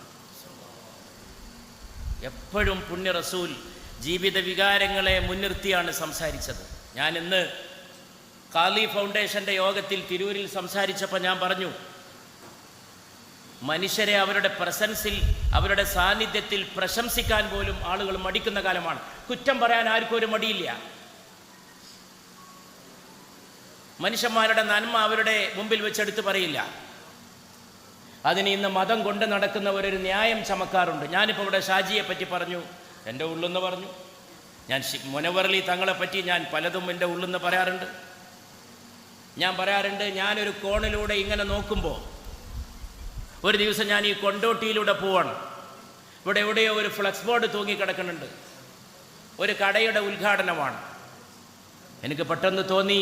എപ്പോഴും പുണ്യ റസൂൽ ജീവിത വികാരങ്ങളെ മുൻനിർത്തിയാണ് സംസാരിച്ചത്. ഞാൻ ഇന്ന് ഖാലി ഫൗണ്ടേഷൻ്റെ യോഗത്തിൽ തിരൂരിൽ സംസാരിച്ചപ്പോൾ ഞാൻ പറഞ്ഞു, മനുഷ്യരെ അവരുടെ പ്രസൻസിൽ, അവരുടെ സാന്നിധ്യത്തിൽ പ്രശംസിക്കാൻ പോലും ആളുകൾ മടിക്കുന്ന കാലമാണ്. കുറ്റം പറയാൻ ആർക്കും ഒരു മടിയില്ല. മനുഷ്യന്മാരുടെ നന്മ അവരുടെ മുമ്പിൽ വെച്ചെടുത്ത് പറയില്ല. അതിന് ഇന്ന് മതം കൊണ്ട് നടക്കുന്നവരൊരു ന്യായം ചമക്കാറുണ്ട്. ഞാനിപ്പോൾ ഇവിടെ ഷാജിയെ പറ്റി പറഞ്ഞു, എൻ്റെ ഉള്ളെന്ന് പറഞ്ഞു. ഞാൻ മുനവറലി തങ്ങളെ പറ്റി ഞാൻ പലതും എൻ്റെ ഉള്ളെന്ന് പറയാറുണ്ട്. ഞാനൊരു കോണിലൂടെ ഇങ്ങനെ നോക്കുമ്പോൾ, ഒരു ദിവസം ഞാൻ ഈ കൊണ്ടോട്ടിയിലൂടെ പോവാണ്. ഇവിടെ എവിടെയോ ഒരു ഫ്ലെക്സ് ബോർഡ് തൂങ്ങിക്കിടക്കുന്നുണ്ട്. ഒരു കടയുടെ ഉദ്ഘാടനമാണ്. എനിക്ക് പെട്ടെന്ന് തോന്നി,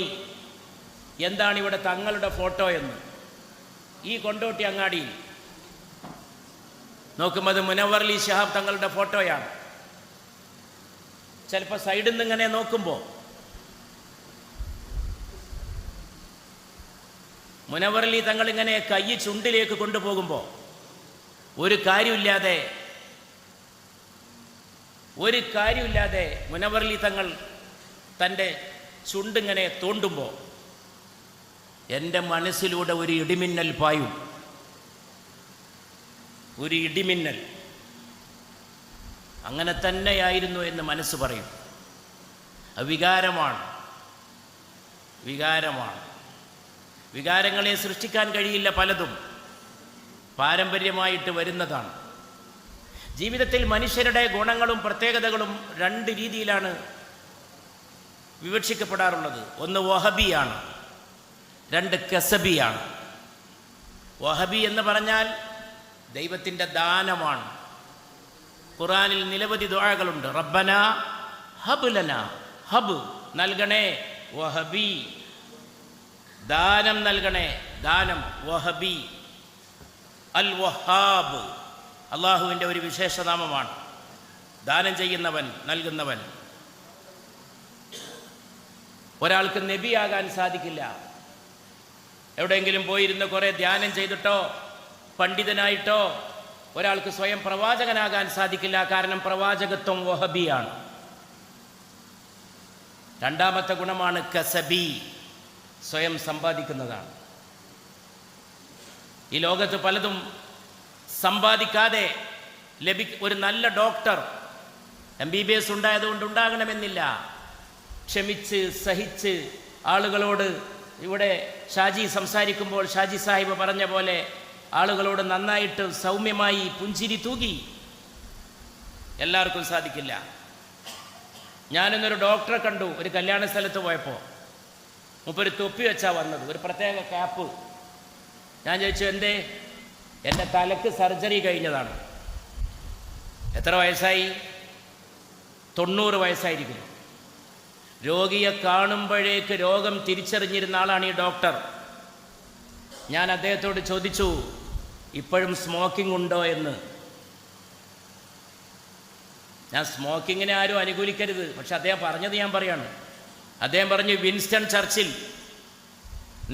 എന്താണ് ഇവിടെ തങ്ങളുടെ ഫോട്ടോ എന്ന്. ഈ കൊണ്ടോട്ടി അങ്ങാടിയിൽ നോക്കുമ്പോൾ അത് മുനവ്വറലി ശിഹാബ് തങ്ങളുടെ ഫോട്ടോയാണ്. ചിലപ്പോൾ സൈഡിൽ നിന്ന് ഇങ്ങനെ നോക്കുമ്പോൾ മുനവ്വറലി തങ്ങൾ ഇങ്ങനെ കൈ ചുണ്ടിലേക്ക് കൊണ്ടുപോകുമ്പോൾ ഒരു കാര്യമില്ലാതെ മുനവ്വറലി തങ്ങൾ തൻ്റെ ചുണ്ടിങ്ങനെ തോണ്ടുമ്പോൾ എൻ്റെ മനസ്സിലൂടെ ഒരു ഇടിമിന്നൽ പായും. ഒരു ഇടിമിന്നൽ. അങ്ങനെ തന്നെയായിരുന്നു എന്ന് മനസ്സ് പറയും. വികാരമാണ്. വികാരങ്ങളെ സൃഷ്ടിക്കാൻ കഴിയില്ല. പലതും പാരമ്പര്യമായിട്ട് വരുന്നതാണ്. ജീവിതത്തിൽ മനുഷ്യരുടെ ഗുണങ്ങളും പ്രത്യേകതകളും രണ്ട് രീതിയിലാണ് വിവക്ഷിക്കപ്പെടാറുള്ളത്. ഒന്ന് വഹബിയാണ്, രണ്ട് കസബിയാണ്. വഹബി എന്ന് പറഞ്ഞാൽ ദൈവത്തിൻ്റെ ദാനമാണ്. ഖുർആനിൽ നിരവധി ദുആകളുണ്ട്. റബ്ബന ഹബ് ലന, ഹബ് നൽകണേ, വഹബി ദാനം നൽകണേ, ദാനം. വഹബി അൽ വഹാബ് അള്ളാഹുവിൻ്റെ ഒരു വിശേഷനാമമാണ്. ദാനം ചെയ്യുന്നവൻ, നൽകുന്നവൻ. ഒരാൾക്ക് നബിയാകാൻ സാധിക്കില്ല. എവിടെയെങ്കിലും പോയിരുന്ന് കുറേ ധ്യാനം ചെയ്തിട്ടോ പണ്ഡിതനായിട്ടോ ഒരാൾക്ക് സ്വയം പ്രവാചകനാകാൻ സാധിക്കില്ല. കാരണം പ്രവാചകത്വം വഹബിയാണ്. രണ്ടാമത്തെ ഗുണമാണ് കസബി, സ്വയം സമ്പാദിക്കുന്നതാണ്. ഈ ലോകത്ത് പലതും സമ്പാദിക്കാതെ ഒരു നല്ല ഡോക്ടർ MBBS ഉണ്ടായതുകൊണ്ട് ഉണ്ടാകണമെന്നില്ല. ക്ഷമിച്ച് സഹിച്ച് ആളുകളോട്, ഇവിടെ ഷാജി സംസാരിക്കുമ്പോൾ ഷാജി സാഹിബ് പറഞ്ഞ പോലെ ആളുകളോട് നന്നായിട്ട് സൗമ്യമായി പുഞ്ചിരി തൂകി എല്ലാവർക്കും സാധിക്കില്ല. ഞാനിന്നൊരു ഡോക്ടറെ കണ്ടു ഒരു കല്യാണ സ്ഥലത്ത് പോയപ്പോൾ. മൂപ്പര് തൊപ്പി വെച്ചാൽ വന്നത്, ഒരു പ്രത്യേക ക്യാപ്പ്. ഞാൻ ചോദിച്ചു, എന്തേ? എൻ്റെ തലക്ക് സർജറി കഴിഞ്ഞതാണ്. എത്ര വയസ്സായി? 90 വയസ്സായിരിക്കുന്നു. രോഗിയെ കാണുമ്പോഴേക്ക് രോഗം തിരിച്ചറിഞ്ഞിരുന്ന ആളാണ് ഈ ഡോക്ടർ. ഞാൻ അദ്ദേഹത്തോട് ചോദിച്ചു, ഇപ്പോഴും സ്മോക്കിംഗ് ഉണ്ടോ എന്ന്. ഞാൻ സ്മോക്കിങ്ങിനെ ആരും അനുകൂലിക്കരുത്, പക്ഷെ അദ്ദേഹം പറഞ്ഞത് ഞാൻ പറയാണ്. അദ്ദേഹം പറഞ്ഞു, വിൻസ്റ്റൺ ചർച്ചിൽ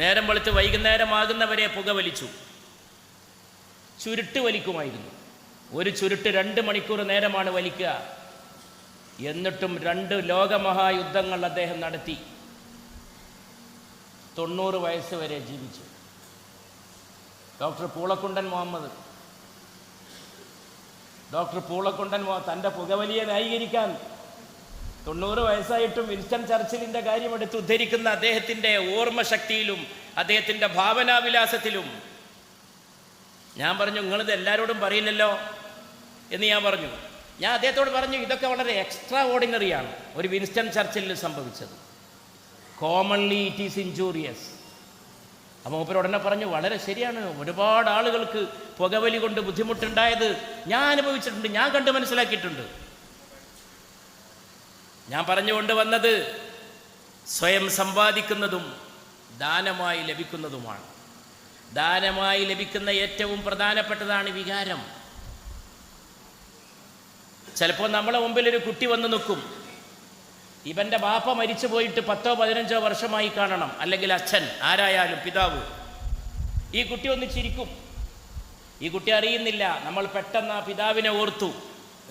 നേരം വെളുത്ത് വൈകുന്നേരമാകുന്നവരെ പുകവലിച്ചു. ചുരുട്ട് വലിക്കുമായിരുന്നു. ഒരു ചുരുട്ട് 2 മണിക്കൂർ നേരമാണ് വലിക്കുക. എന്നിട്ടും 2 ലോകമഹായുദ്ധങ്ങൾ അദ്ദേഹം നടത്തി. 90 വയസ്സ് വരെ ജീവിച്ചു. ഡോക്ടർ പൂളക്കുണ്ടൻ മുഹമ്മദ് തൻ്റെ പുകവലിയെ ന്യായീകരിക്കാൻ 90 വയസ്സായിട്ടും വിൻസ്റ്റൺ ചർച്ചിലിൻ്റെ കാര്യം എടുത്ത് ഉദ്ധരിക്കുന്ന അദ്ദേഹത്തിൻ്റെ ഓർമ്മശക്തിയിലും അദ്ദേഹത്തിൻ്റെ ഭാവനാവിലാസത്തിലും ഞാൻ പറഞ്ഞു, നിങ്ങളിത് എല്ലാവരോടും പറയില്ലല്ലോ എന്ന് ഞാൻ പറഞ്ഞു. ഞാൻ അദ്ദേഹത്തോട് പറഞ്ഞു, ഇതൊക്കെ വളരെ എക്സ്ട്രാ ഓർഡിനറിയാണ് ഒരു വിൻസ്റ്റൺ ചർച്ചിലിൽ സംഭവിച്ചത്. Commonly it is injurious. അപ്പോൾ മൂപ്പര് ഉടനെ പറഞ്ഞു, വളരെ ശരിയാണ്, ഒരുപാട് ആളുകൾക്ക് പുകവലി കൊണ്ട് ബുദ്ധിമുട്ടുണ്ടായത് ഞാൻ അനുഭവിച്ചിട്ടുണ്ട്, ഞാൻ കണ്ട് മനസ്സിലാക്കിയിട്ടുണ്ട്. ഞാൻ പറഞ്ഞുകൊണ്ട് വന്നത് സ്വയം സമ്പാദിക്കുന്നതും ദാനമായി ലഭിക്കുന്നതുമാണ്. ദാനമായി ലഭിക്കുന്ന ഏറ്റവും പ്രധാനപ്പെട്ടതാണ് വികാരം. ചിലപ്പോൾ നമ്മളെ മുമ്പിൽ ഒരു കുട്ടി വന്ന് നിൽക്കും. ഇവൻ്റെ ബാപ്പ മരിച്ചു പോയിട്ട് 10-15 വർഷമായി കാണണം, അല്ലെങ്കിൽ അച്ഛൻ ആരായാലും പിതാവ്. ഈ കുട്ടി ഒന്ന് ചിരിക്കും. ഈ കുട്ടി അറിയുന്നില്ല നമ്മൾ പെട്ടെന്ന് ആ പിതാവിനെ ഓർത്തു.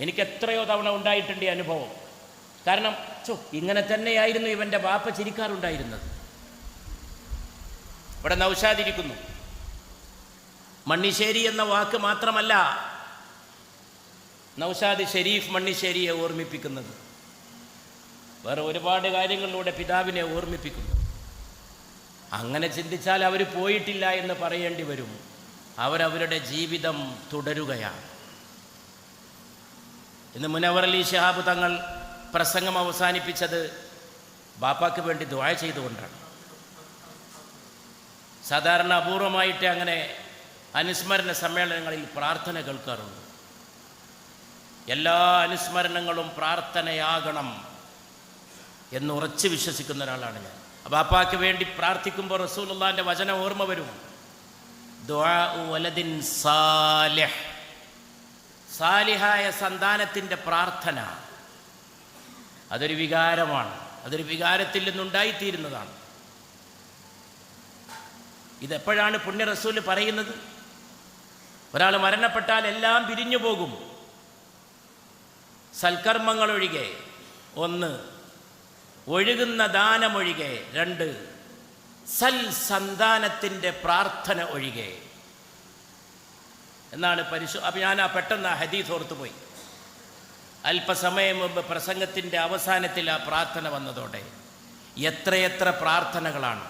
എനിക്ക് എത്രയോ തവണ ഉണ്ടായിട്ടുണ്ട് ഈ അനുഭവം. കാരണം ഇങ്ങനെ തന്നെയായിരുന്നു ഇവൻ്റെ ബാപ്പ ചിരിക്കാറുണ്ടായിരുന്നത്. ഇവിടെ നൗഷാദിരിക്കുന്നു. മണ്ണിശ്ശേരി എന്ന വാക്ക് മാത്രമല്ല നൗഷാദ് ഷെരീഫ് മണ്ണിശ്ശേരിയെ ഓർമ്മിപ്പിക്കുന്നത്, വേറെ ഒരുപാട് കാര്യങ്ങളിലൂടെ പിതാവിനെ ഓർമ്മിപ്പിക്കുന്നു. അങ്ങനെ ചിന്തിച്ചാൽ അവർ പോയിട്ടില്ല എന്ന് പറയേണ്ടി വരും. അവരവരുടെ ജീവിതം തുടരുകയാണ്. ഇന്ന് മുനവർ അലി ശിഹാബ് തങ്ങൾ പ്രസംഗം അവസാനിപ്പിച്ചത് ബാപ്പാക്ക് വേണ്ടി ദുആ ചെയ്തുകൊണ്ടാണ്. സാധാരണ അപൂർവമായിട്ട് അങ്ങനെ അനുസ്മരണ സമ്മേളനങ്ങളിൽ പ്രാർത്ഥന കേൾക്കാറുണ്ട്. എല്ലാ അനുസ്മരണങ്ങളും പ്രാർത്ഥനയാകണം എന്ന് ഉറച്ചു വിശ്വസിക്കുന്ന ഒരാളാണ് ഞാൻ. ബാപ്പാക്ക് വേണ്ടി പ്രാർത്ഥിക്കുമ്പോൾ റസൂലുള്ളാഹിന്റെ വചനം ഓർമ്മ വരും. ദുആഉ വലദിൻ സാലിഹ്, സാലിഹായ സന്താനത്തിൻ്റെ പ്രാർത്ഥന. അതൊരു വികാരമാണ്. അതൊരു വികാരത്തിൽ നിന്നുണ്ടായിത്തീരുന്നതാണ്. ഇതെപ്പോഴാണ് പുണ്യ റസൂൽ പറയുന്നത്? ഒരാൾ മരണപ്പെട്ടാൽ എല്ലാം പിരിഞ്ഞു പോകും, സൽക്കർമ്മങ്ങളൊഴികെ. 1, ഒഴുകുന്ന ദാനമൊഴികെ. 2, സൽ സന്താനത്തിൻ്റെ പ്രാർത്ഥന ഒഴികെ എന്നാണ് അപ്പം ഞാൻ പെട്ടെന്ന് ആ ഹദീസ് ഓർത്തുപോയി. അല്പസമയം മുമ്പ് പ്രസംഗത്തിൻ്റെ അവസാനത്തിൽ ആ പ്രാർത്ഥന വന്നതോടെ എത്രയെത്ര പ്രാർത്ഥനകളാണ്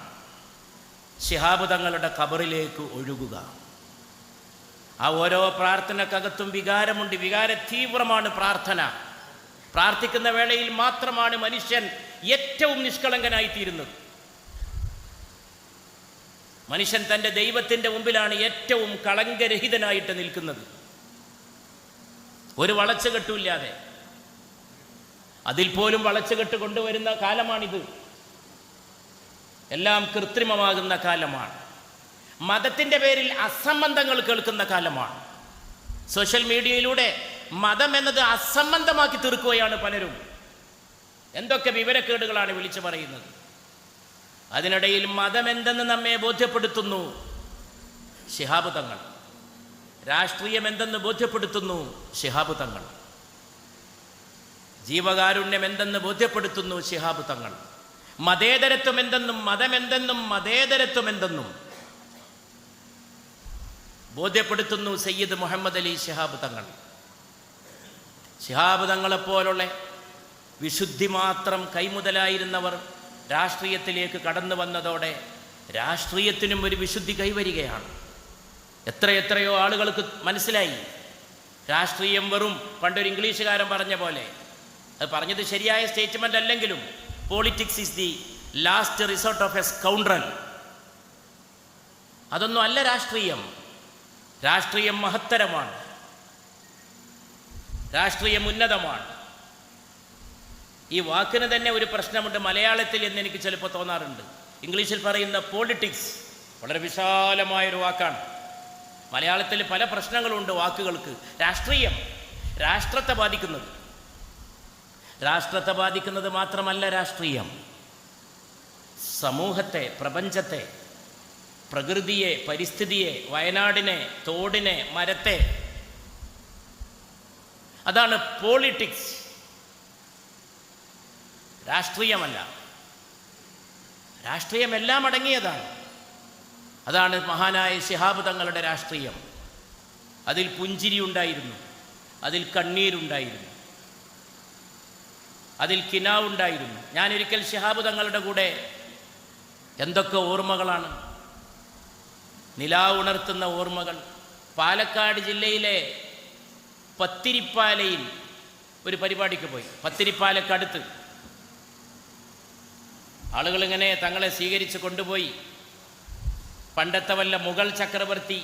ശിഹാബ് തങ്ങളുടെ ഖബറിലേക്ക് ഒഴുകുക. ആ ഓരോ പ്രാർത്ഥനക്കകത്തും വികാരമുണ്ട്. വികാര തീവ്രമാണ് പ്രാർത്ഥന. പ്രാർത്ഥിക്കുന്ന വേളയിൽ മാത്രമാണ് മനുഷ്യൻ ഏറ്റവും നിഷ്കളങ്കനായിത്തീരുന്നത്. മനുഷ്യൻ തൻ്റെ ദൈവത്തിൻ്റെ മുമ്പിലാണ് ഏറ്റവും കളങ്കരഹിതനായിട്ട് നിൽക്കുന്നത്. ഒരു വളച്ചുകെട്ടുമില്ലാതെ. അതിൽ പോലും വളച്ചുകെട്ട് കൊണ്ടുവരുന്ന കാലമാണിത്. എല്ലാം കൃത്രിമമാകുന്ന കാലമാണ്. മതത്തിൻ്റെ പേരിൽ അസംബന്ധങ്ങൾ കേൾക്കുന്ന കാലമാണ്. സോഷ്യൽ മീഡിയയിലൂടെ മതം എന്നത് അസംബന്ധമാക്കി തീർക്കുകയാണ് പലരും. എന്തൊക്കെ വിവരക്കേടുകളാണ് വിളിച്ചു പറയുന്നത്. അതിനിടയിൽ മതം എന്തെന്ന് നമ്മെ ബോധ്യപ്പെടുത്തുന്നു ശിഹാബ് തങ്ങൾ. രാഷ്ട്രീയം എന്തെന്ന് ബോധ്യപ്പെടുത്തുന്നു ശിഹാബ് തങ്ങൾ. ജീവകാരുണ്യം എന്തെന്ന് ബോധ്യപ്പെടുത്തുന്നു ശിഹാബ് തങ്ങൾ. മതേതരത്വം എന്തെന്നും മതമെന്തെന്നും മതേതരത്വം എന്തെന്നും ബോധ്യപ്പെടുത്തുന്നു സയ്യിദ് മുഹമ്മദ് അലി ശിഹാബ് തങ്ങൾ. ശിഹാബ് തങ്ങളെപ്പോലുള്ള വിശുദ്ധി മാത്രം കൈമുതലായിരുന്നവർ രാഷ്ട്രീയത്തിലേക്ക് കടന്നു വന്നതോടെ രാഷ്ട്രീയത്തിനും ഒരു വിശുദ്ധി കൈവരികയാണ്. എത്രയെത്രയോ ആളുകൾക്ക് മനസ്സിലായി രാഷ്ട്രീയം വെറും പണ്ടൊരു ഇംഗ്ലീഷുകാരൻ പറഞ്ഞ പോലെ, അത് പറഞ്ഞത് ശരിയായ സ്റ്റേറ്റ്മെൻ്റ് അല്ലെങ്കിലും, politics is the last resort of a scoundrel. അതൊന്നും അല്ല രാഷ്ട്രീയം. രാഷ്ട്രീയം മഹത്തരമാണ്. രാഷ്ട്രീയം ഉന്നതമാണ്. ഈ വാക്കിന് തന്നെ ഒരു പ്രശ്നമുണ്ട് മലയാളത്തിൽ എന്ന് എനിക്ക് ചിലപ്പോൾ തോന്നാറുണ്ട്. ഇംഗ്ലീഷിൽ പറയുന്ന പോളിറ്റിക്സ് വളരെ വിശാലമായൊരു വാക്കാണ്. മലയാളത്തിൽ പല പ്രശ്നങ്ങളുണ്ട് വാക്കുകൾക്ക്. രാഷ്ട്രീയം രാഷ്ട്രത്തെ ബാധിക്കുന്നത്. രാഷ്ട്രത്തെ ബാധിക്കുന്നത് മാത്രമല്ല രാഷ്ട്രീയം, സമൂഹത്തെ, പ്രപഞ്ചത്തെ, പ്രകൃതിയെ, പരിസ്ഥിതിയെ, വയനാടിനെ, തോടിനെ, മരത്തെ. അതാണ് പോളിറ്റിക്സ്. രാഷ്ട്രീയമല്ല. രാഷ്ട്രീയം എല്ലാം അടങ്ങിയതാണ്. അതാണ് മഹാനായ ശിഹാബ് തങ്ങളുടെ രാഷ്ട്രീയം. അതിൽ പുഞ്ചിരി ഉണ്ടായിരുന്നു, അതിൽ കണ്ണീരുണ്ടായിരുന്നു, അതിൽ കിനാവുണ്ടായിരുന്നു. ഞാനൊരിക്കൽ ശിഹാബ് തങ്ങളുടെ കൂടെ എന്തൊക്കെ ഓർമ്മകളാണ്, നിലാവുണർത്തുന്ന ഓർമ്മകൾ. പാലക്കാട് ജില്ലയിലെ പത്തിരിപ്പാലയിൽ ഒരു പരിപാടിക്ക് പോയി. പത്തിരിപ്പാലക്കടുത്ത് ആളുകളിങ്ങനെ തങ്ങളെ സ്വീകരിച്ച് കൊണ്ടുപോയി. പണ്ടത്തെ വല്ല മുഗൾ ചക്രവർത്തി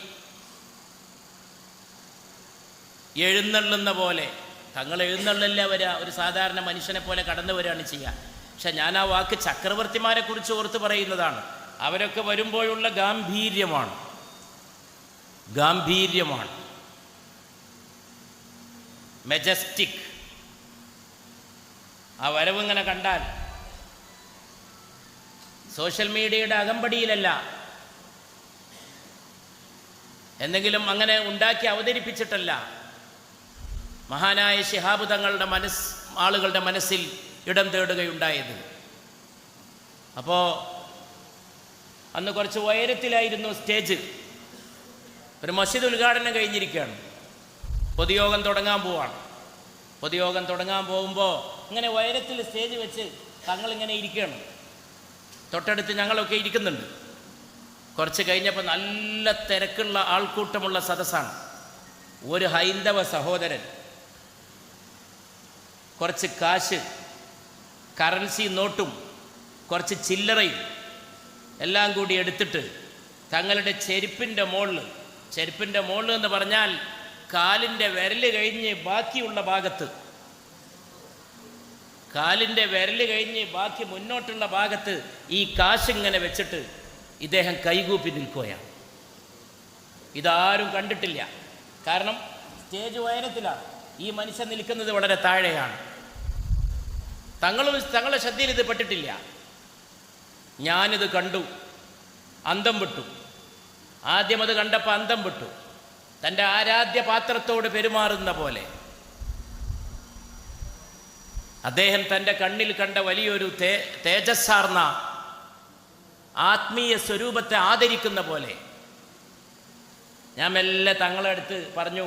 എഴുന്നള്ളുന്ന പോലെ തങ്ങൾ എഴുന്നള്ളല്ല വരിക, ഒരു സാധാരണ മനുഷ്യനെ പോലെ കടന്നു വരികയാണ് ചെയ്യുക. പക്ഷെ ഞാൻ ആ വാക്ക് ചക്രവർത്തിമാരെ കുറിച്ച് ഓർത്ത് പറയുന്നതാണ്. അവരൊക്കെ വരുമ്പോഴുള്ള ഗാംഭീര്യമാണ്, മെജസ്റ്റിക്. ആ വരവ് ഇങ്ങനെ കണ്ടാൽ സോഷ്യൽ മീഡിയയുടെ അകമ്പടിയിലല്ല, എന്തെങ്കിലും അങ്ങനെ ഉണ്ടാക്കി അവതരിപ്പിച്ചിട്ടല്ല, മഹാനായ ശിഹാബ് തങ്ങളുടെ ആളുകളുടെ മനസ്സിൽ ഇടം തേടുകയുണ്ടായത്. അപ്പോൾ അന്ന് കുറച്ച് ഉയരത്തിലായിരുന്നു സ്റ്റേജ്. ഒരു മസ്ജിദ് ഉദ്ഘാടനം കഴിഞ്ഞിരിക്കുകയാണ്, പൊതുയോഗം തുടങ്ങാൻ പോവാണ്. പൊതുയോഗം തുടങ്ങാൻ പോകുമ്പോൾ ഇങ്ങനെ ഉയരത്തിൽ സ്റ്റേജ് വെച്ച് തങ്ങളിങ്ങനെ ഇരിക്കുകയാണ്. തൊട്ടടുത്ത് ഞങ്ങളൊക്കെ ഇരിക്കുന്നുണ്ട്. കുറച്ച് കഴിഞ്ഞപ്പോൾ നല്ല തിരക്കുള്ള ആൾക്കൂട്ടമുള്ള സദസ്സാണ്. ഒരു ഹൈന്ദവ സഹോദരൻ കുറച്ച് കാശ്, കറൻസി നോട്ടും കുറച്ച് ചില്ലറയും എല്ലാം കൂടി എടുത്തിട്ട് തങ്ങളുടെ ചെരുപ്പിൻ്റെ മുകളിൽ എന്ന് പറഞ്ഞാൽ കാലിൻ്റെ വിരൽ കഴിഞ്ഞ് ബാക്കിയുള്ള ഭാഗത്ത്, ബാക്കി മുന്നോട്ടുള്ള ഭാഗത്ത് ഈ കാശിങ്ങനെ വെച്ചിട്ട് ഇദ്ദേഹം കൈകൂപ്പി നിൽക്കുകയാണ്. ഇതാരും കണ്ടിട്ടില്ല. കാരണം സ്റ്റേജ് ഉയരത്തിലാണ്, ഈ മനുഷ്യൻ നിൽക്കുന്നത് വളരെ താഴെയാണ്. തങ്ങളുടെ ശ്രദ്ധയിൽ ഇത് പെട്ടിട്ടില്ല. ഞാനിത് കണ്ടു, അന്തം വിട്ടു. ആദ്യം അത് കണ്ടപ്പോൾ അന്തം വിട്ടു. തൻ്റെ ആരാധ്യ പാത്രത്തോട് പെരുമാറുന്ന പോലെ അദ്ദേഹം തൻ്റെ കണ്ണിൽ കണ്ട വലിയൊരു തേജസ്സാർന്ന ആത്മീയ സ്വരൂപത്തെ ആദരിക്കുന്ന പോലെ. ഞാൻ മെല്ലെ തങ്ങളടുത്ത് പറഞ്ഞു,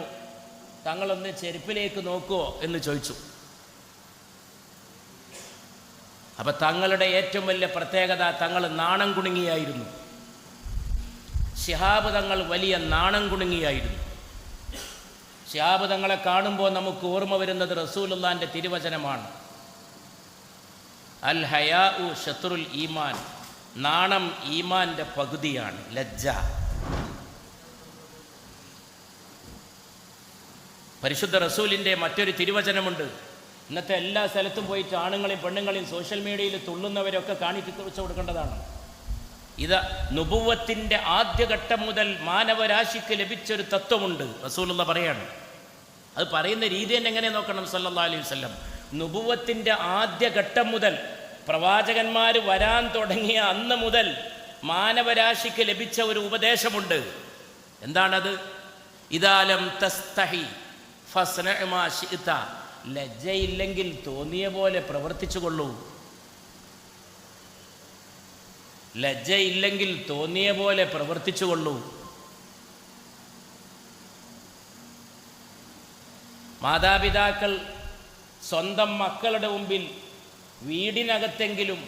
തങ്ങളൊന്ന് ചെരുപ്പിലേക്ക് നോക്കുമോ എന്ന് ചോദിച്ചു. അപ്പം തങ്ങളുടെ ഏറ്റവും വലിയ പ്രത്യേകത, തങ്ങൾ നാണം കുണുങ്ങിയായിരുന്നു. ശിഹാബ് തങ്ങൾ വലിയ നാണം കുണുങ്ങിയായിരുന്നു. ശിഹാബ് തങ്ങളെ കാണുമ്പോൾ നമുക്ക് ഓർമ്മ വരുന്നത് റസൂലുള്ളാഹിൻ്റെ തിരുവചനമാണ്, അൽ ഹയാഉ ശത്രുൽ ഈമാൻ. നാണം ഈമാൻ്റെ പകുതിയാണ്, ലജ്ജ. പരിശുദ്ധ റസൂലിൻ്റെ മറ്റൊരു തിരുവചനമുണ്ട്. ഇന്നത്തെ എല്ലാ സ്ഥലത്തും പോയിട്ട് ആണുങ്ങളെയും പെണ്ണുങ്ങളെയും സോഷ്യൽ മീഡിയയിൽ തുള്ളുന്നവരൊക്കെ കാണിച്ചു കൊടുക്കേണ്ടതാണ്. ഇത് നുബുവത്തിൻ്റെ ആദ്യഘട്ടം മുതൽ മാനവരാശിക്ക് ലഭിച്ചൊരു തത്വമുണ്ട്. റസൂലുള്ള പറയാണ്, അത് പറയുന്ന രീതി തന്നെ എങ്ങനെ നോക്കണം. സല്ലല്ലാഹു അലൈഹി വസല്ലം നുബുവത്തിൻ്റെ ആദ്യഘട്ടം മുതൽ, പ്രവാചകന്മാർ വരാൻ തുടങ്ങിയ അന്ന് മുതൽ മാനവരാശിക്ക് ലഭിച്ച ഒരു ഉപദേശമുണ്ട്. എന്താണത്? ഇദാലം തസ്തഹി ഫസ്ന മാ ശിഅത. ലജ്ജയില്ലെങ്കിൽ തോന്നിയ പോലെ പ്രവർത്തിച്ചു കൊള്ളൂ. ലജ്ജയില്ലെങ്കിൽ തോന്നിയ പോലെ പ്രവർത്തിച്ചു കൊള്ളൂ. മാതാപിതാക്കൾ സ്വന്തം മക്കളുടെ മുമ്പിൽ വീടിനകത്തെങ്കിലും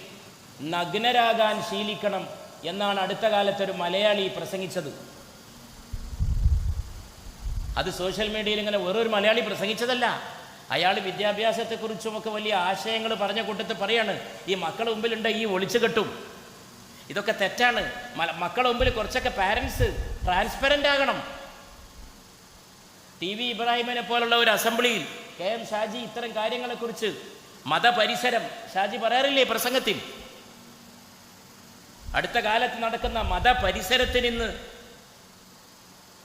നഗ്നരാകാൻ ശീലിക്കണം എന്നാണ് അടുത്ത കാലത്തൊരു മലയാളി പ്രസംഗിച്ചത്. അത് സോഷ്യൽ മീഡിയയിൽ ഇങ്ങനെ വേറൊരു മലയാളി പ്രസംഗിച്ചതല്ല. അയാൾ വിദ്യാഭ്യാസത്തെക്കുറിച്ചുമൊക്കെ വലിയ ആശയങ്ങൾ പറഞ്ഞ കൂട്ടത്തിൽ പറയാണ്, ഈ മക്കളുടെ മുമ്പിലുണ്ട് ഈ ഒളിച്ചു കെട്ടും, ഇതൊക്കെ തെറ്റാണ്. മക്കളുടെ മുമ്പിൽ കുറച്ചൊക്കെ പാരൻസ് ട്രാൻസ്പെറൻ്റ് ആകണം. TV ഇബ്രാഹിമിനെ പോലുള്ള ഒരു അസംബ്ലിയിൽ KM ഷാജി ഇത്തരം കാര്യങ്ങളെക്കുറിച്ച്, മതപരിസരം ഷാജി പറയാറില്ലേ പ്രസംഗത്തിൽ, അടുത്ത കാലത്ത് നടക്കുന്ന മതപരിസരത്തിൽ നിന്ന്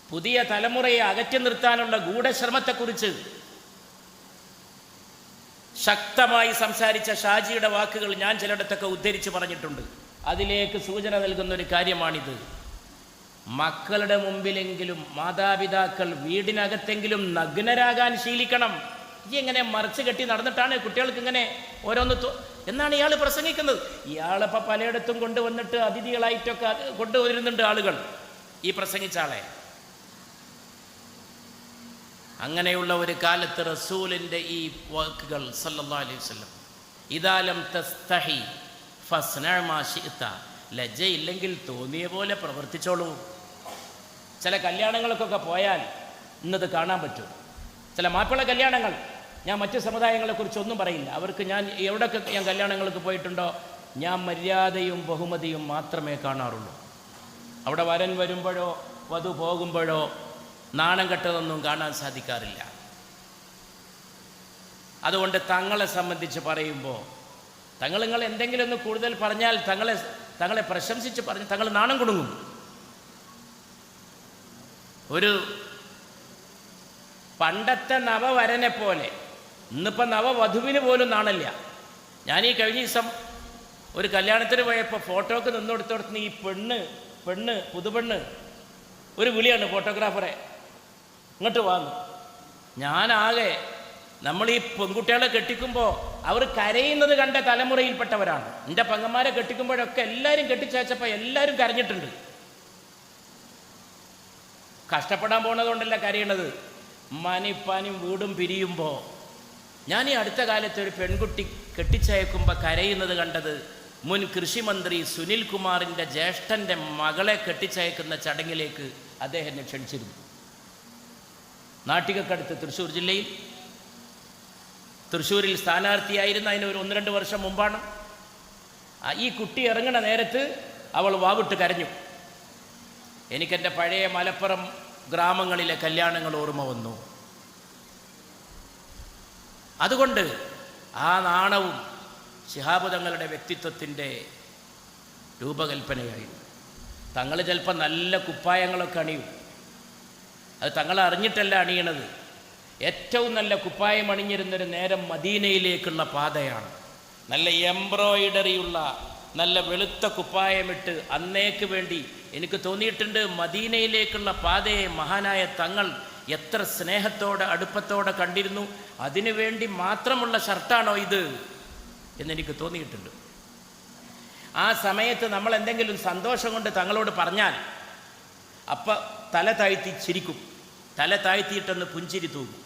പുതിയ തലമുറയെ അകറ്റി നിർത്താനുള്ള ഗൂഢശ്രമത്തെക്കുറിച്ച് ശക്തമായി സംസാരിച്ച ഷാജിയുടെ വാക്കുകൾ ഞാൻ ചിലയിടത്തൊക്കെ ഉദ്ധരിച്ച് പറഞ്ഞിട്ടുണ്ട്. അതിലേക്ക് സൂചന നൽകുന്ന ഒരു കാര്യമാണിത്. മക്കളുടെ മുമ്പിലെങ്കിലും മാതാപിതാക്കൾ വീടിനകത്തെങ്കിലും നഗ്നരാകാൻ ശീലിക്കണം. ഈ എങ്ങനെ മറച്ചു കെട്ടി നടന്നിട്ടാണ് കുട്ടികൾക്ക് ഇങ്ങനെ ഓരോന്ന് എന്നാണ് ഇയാൾ പ്രസംഗിക്കുന്നത്. ഇയാളിപ്പോൾ പലയിടത്തും കൊണ്ടുവന്നിട്ട് അതിഥികളായിട്ടൊക്കെ കൊണ്ടുവരുന്നുണ്ട് ആളുകൾ ഈ പ്രസംഗിച്ച ആളെ. അങ്ങനെയുള്ള ഒരു കാലത്ത് റസൂലിൻ്റെ ഈ വാക്കുകൾ സല്ലല്ലാഹു അലൈഹി വസല്ലം, ഇദാലം തസ്തഹി ഫസ്ന മാ ശിഅത. ലജ്ജയില്ലെങ്കിൽ തോന്നിയ പോലെ പ്രവർത്തിച്ചോളൂ. ചില കല്യാണങ്ങൾക്കൊക്കെ പോയാൽ ഇന്നത് കാണാൻ പറ്റും. ചില മാപ്പിള കല്യാണങ്ങൾ, ഞാൻ മറ്റു സമുദായങ്ങളെക്കുറിച്ചൊന്നും പറയില്ല, അവർക്ക് ഞാൻ എവിടെയൊക്കെ ഞാൻ കല്യാണങ്ങൾക്ക് പോയിട്ടുണ്ടോ, ഞാൻ മര്യാദയും ബഹുമതിയും മാത്രമേ കാണാറുള്ളൂ. അവിടെ വരൻ വരുമ്പോഴോ വധു പോകുമ്പോഴോ നാണം കെട്ടതൊന്നും കാണാൻ സാധിക്കാറില്ല. അതുകൊണ്ട് തങ്ങളെ സംബന്ധിച്ച് പറയുമ്പോൾ നിങ്ങൾ എന്തെങ്കിലും ഒന്ന് കൂടുതൽ പറഞ്ഞാൽ തങ്ങളെ പ്രശംസിച്ച് പറഞ്ഞ് തങ്ങൾ നാണം കൊടുങ്ങും. ഒരു പണ്ടത്തെ നവവരനെ പോലെ ഇന്നിപ്പോൾ നവവധുവിന് പോലും നാണല്ല. ഞാൻ ഈ കഴിഞ്ഞ ദിവസം ഒരു കല്യാണത്തിന് പോയപ്പോൾ ഫോട്ടോക്ക് നിന്നെടുത്തോടത്ത് ഈ പെണ്ണ് പുതുപെണ്ണ് ഒരു വിളിയാണ് ഫോട്ടോഗ്രാഫറെ ഇങ്ങോട്ട് വാങ്ങും. ഞാനാകെ നമ്മൾ ഈ പെൺകുട്ടികളെ കെട്ടിക്കുമ്പോൾ അവർ കരയുന്നത് കണ്ട തലമുറയിൽപ്പെട്ടവരാണ്. എൻ്റെ പെങ്ങന്മാരെ കെട്ടിക്കുമ്പോഴൊക്കെ എല്ലാവരും കെട്ടിച്ചയച്ചപ്പോൾ എല്ലാവരും കരഞ്ഞിട്ടുണ്ട്. കഷ്ടപ്പെടാൻ പോണതുകൊണ്ടല്ല കരയണത്, മനിപ്പാനും വീടും പിരിയുമ്പോൾ. ഞാൻ ഈ അടുത്ത കാലത്ത് ഒരു പെൺകുട്ടി കെട്ടിച്ചയക്കുമ്പോൾ കരയുന്നത് കണ്ടത് മുൻ കൃഷിമന്ത്രി സുനിൽ കുമാറിൻ്റെ ജ്യേഷ്ഠൻ്റെ മകളെ കെട്ടിച്ചയക്കുന്ന ചടങ്ങിലേക്ക് അദ്ദേഹം എന്നെ ക്ഷണിച്ചിരുന്നു. നാട്ടികക്കടുത്ത് തൃശ്ശൂർ ജില്ലയിൽ, തൃശ്ശൂരിൽ സ്ഥാനാർത്ഥിയായിരുന്ന അതിന് ഒരു 1-2 വർഷം മുമ്പാണ്. ഈ കുട്ടി ഇറങ്ങണ നേരത്ത് അവൾ വാവിട്ട് കരഞ്ഞു. എനിക്കെൻ്റെ പഴയ മലപ്പുറം ഗ്രാമങ്ങളിലെ കല്യാണങ്ങൾ ഓർമ്മ വന്നു. അതുകൊണ്ട് ആ നാണവും ശിഹാബ് തങ്ങളുടെ വ്യക്തിത്വത്തിൻ്റെ രൂപകൽപ്പനയായിരുന്നു. തങ്ങൾ ചിലപ്പോൾ നല്ല കുപ്പായങ്ങളൊക്കെ അണിയും. അത് തങ്ങളെ അറിഞ്ഞിട്ടല്ല അണിയണത്. ഏറ്റവും നല്ല കുപ്പായം അണിഞ്ഞിരുന്നൊരു നേരം മദീനയിലേക്കുള്ള പാതയാണ്. നല്ല എംബ്രോയിഡറിയുള്ള നല്ല വെളുത്ത കുപ്പായമിട്ട് അന്നേക്ക് വേണ്ടി എനിക്ക് തോന്നിയിട്ടുണ്ട് മദീനയിലേക്കുള്ള പാതയെ മഹാനായ തങ്ങൾ എത്ര സ്നേഹത്തോടെ അടുപ്പത്തോടെ കണ്ടിരുന്നു. അതിനു വേണ്ടി മാത്രമുള്ള ഷർട്ടാണോ ഇത് എന്നെനിക്ക് തോന്നിയിട്ടുണ്ട്. ആ സമയത്ത് നമ്മൾ എന്തെങ്കിലും സന്തോഷം കൊണ്ട് തങ്ങളോട് പറഞ്ഞാൽ അപ്പം തല താഴ്ത്തി ചിരിക്കും, തല താഴ്ത്തിയിട്ടൊന്ന് പുഞ്ചിരി തൂകും.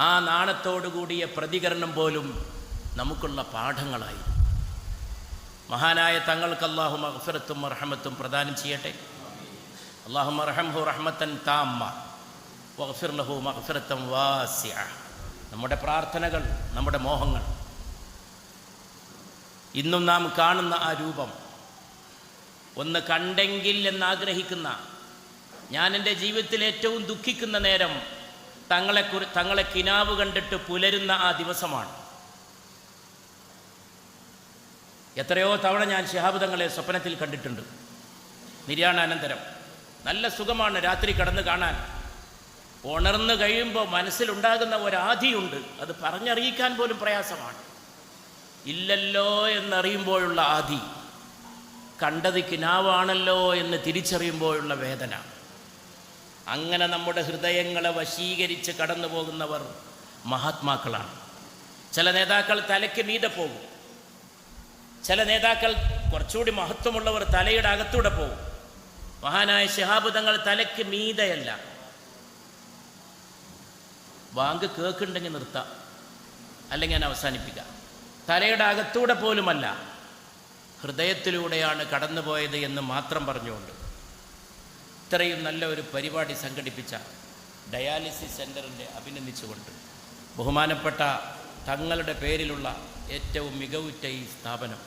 ആ നാണത്തോടുകൂടിയ പ്രതികരണം പോലും നമുക്കുള്ള പാഠങ്ങളായി. മഹാനായ തങ്ങൾക്ക് അല്ലാഹു മഗ്ഫിറത്തും റഹ്മത്തും പ്രദാനം ചെയ്യട്ടെ. അല്ലാഹുമ്മ റഹംഹു റഹ്മത്തൻ താമ്മ വഗ്ഫിർ ലഹു മഗ്ഫിറത്തൻ വാസിഅ. നമ്മുടെ പ്രാർത്ഥനകൾ, നമ്മുടെ മോഹങ്ങൾ, ഇന്നും നാം കാണുന്ന ആ രൂപം ഒന്ന് കണ്ടെങ്കിൽ എന്നാഗ്രഹിക്കുന്ന, ഞാൻ എൻ്റെ ജീവിതത്തിൽ ഏറ്റവും ദുഃഖിക്കുന്ന നേരം തങ്ങളെ കിനാവ് കണ്ടിട്ട് പുലരുന്ന ആ ദിവസമാണ്. എത്രയോ തവണ ഞാൻ ശിഹാബ് തങ്ങളെ സ്വപ്നത്തിൽ കണ്ടിട്ടുണ്ട്. നിര്യാണാനന്തരം നല്ല സുഖമാണ് രാത്രി കടന്ന് കാണാൻ. ഉണർന്നു കഴിയുമ്പോൾ മനസ്സിലുണ്ടാകുന്ന ഒരാധിയുണ്ട്, അത് പറഞ്ഞറിയിക്കാൻ പോലും പ്രയാസമാണ്. ഇല്ലല്ലോ എന്നറിയുമ്പോഴുള്ള ആധി, കണ്ടത് കിനാവാണല്ലോ എന്ന് തിരിച്ചറിയുമ്പോഴുള്ള വേദന. അങ്ങനെ നമ്മുടെ ഹൃദയങ്ങളെ വശീകരിച്ച് കടന്നു പോകുന്നവർ മഹാത്മാക്കളാണ്. ചില നേതാക്കൾ തലയ്ക്ക് മീതെ പോകും, ചില നേതാക്കൾ കുറച്ചുകൂടി മഹത്വമുള്ളവർ തലയുടെ അകത്തൂടെ പോകും. മഹാനായ ശിഹാബ് തങ്ങൾ തലയ്ക്ക് മീതയല്ല. ബാങ്ക് കേൾക്കുന്നുണ്ടെങ്കിൽ നിർത്താം, അല്ലെങ്കിൽ ഞാൻ അവസാനിപ്പിക്കാം. തലയുടെ അകത്തൂടെ പോലുമല്ല, ഹൃദയത്തിലൂടെയാണ് കടന്നുപോയത് എന്ന് മാത്രം പറഞ്ഞുകൊണ്ട് ഇത്രയും നല്ല ഒരു പരിപാടി സംഘടിപ്പിച്ച ഡയാലിസിസ് സെൻ്ററിൻ്റെ അഭിനന്ദിച്ചുകൊണ്ട് ബഹുമാനപ്പെട്ട തങ്ങളുടെ പേരിലുള്ള ഏറ്റവും മികവുറ്റ ഈ സ്ഥാപനം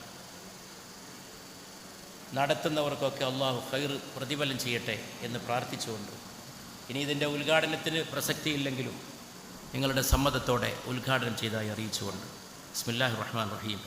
നടത്തുന്നവർക്കൊക്കെ അള്ളാഹു ഖൈർ പ്രതിഫലം ചെയ്യട്ടെ എന്ന് പ്രാർത്ഥിച്ചുകൊണ്ട്, ഇനി ഇതിൻ്റെ ഉദ്ഘാടനത്തിന് പ്രസക്തിയില്ലെങ്കിലും നിങ്ങളുടെ സമ്മതത്തോടെ ഉദ്ഘാടനം ചെയ്തതായി അറിയിച്ചുകൊണ്ട് ബിസ്മില്ലാഹിർ റഹ്മാനിർ റഹീം.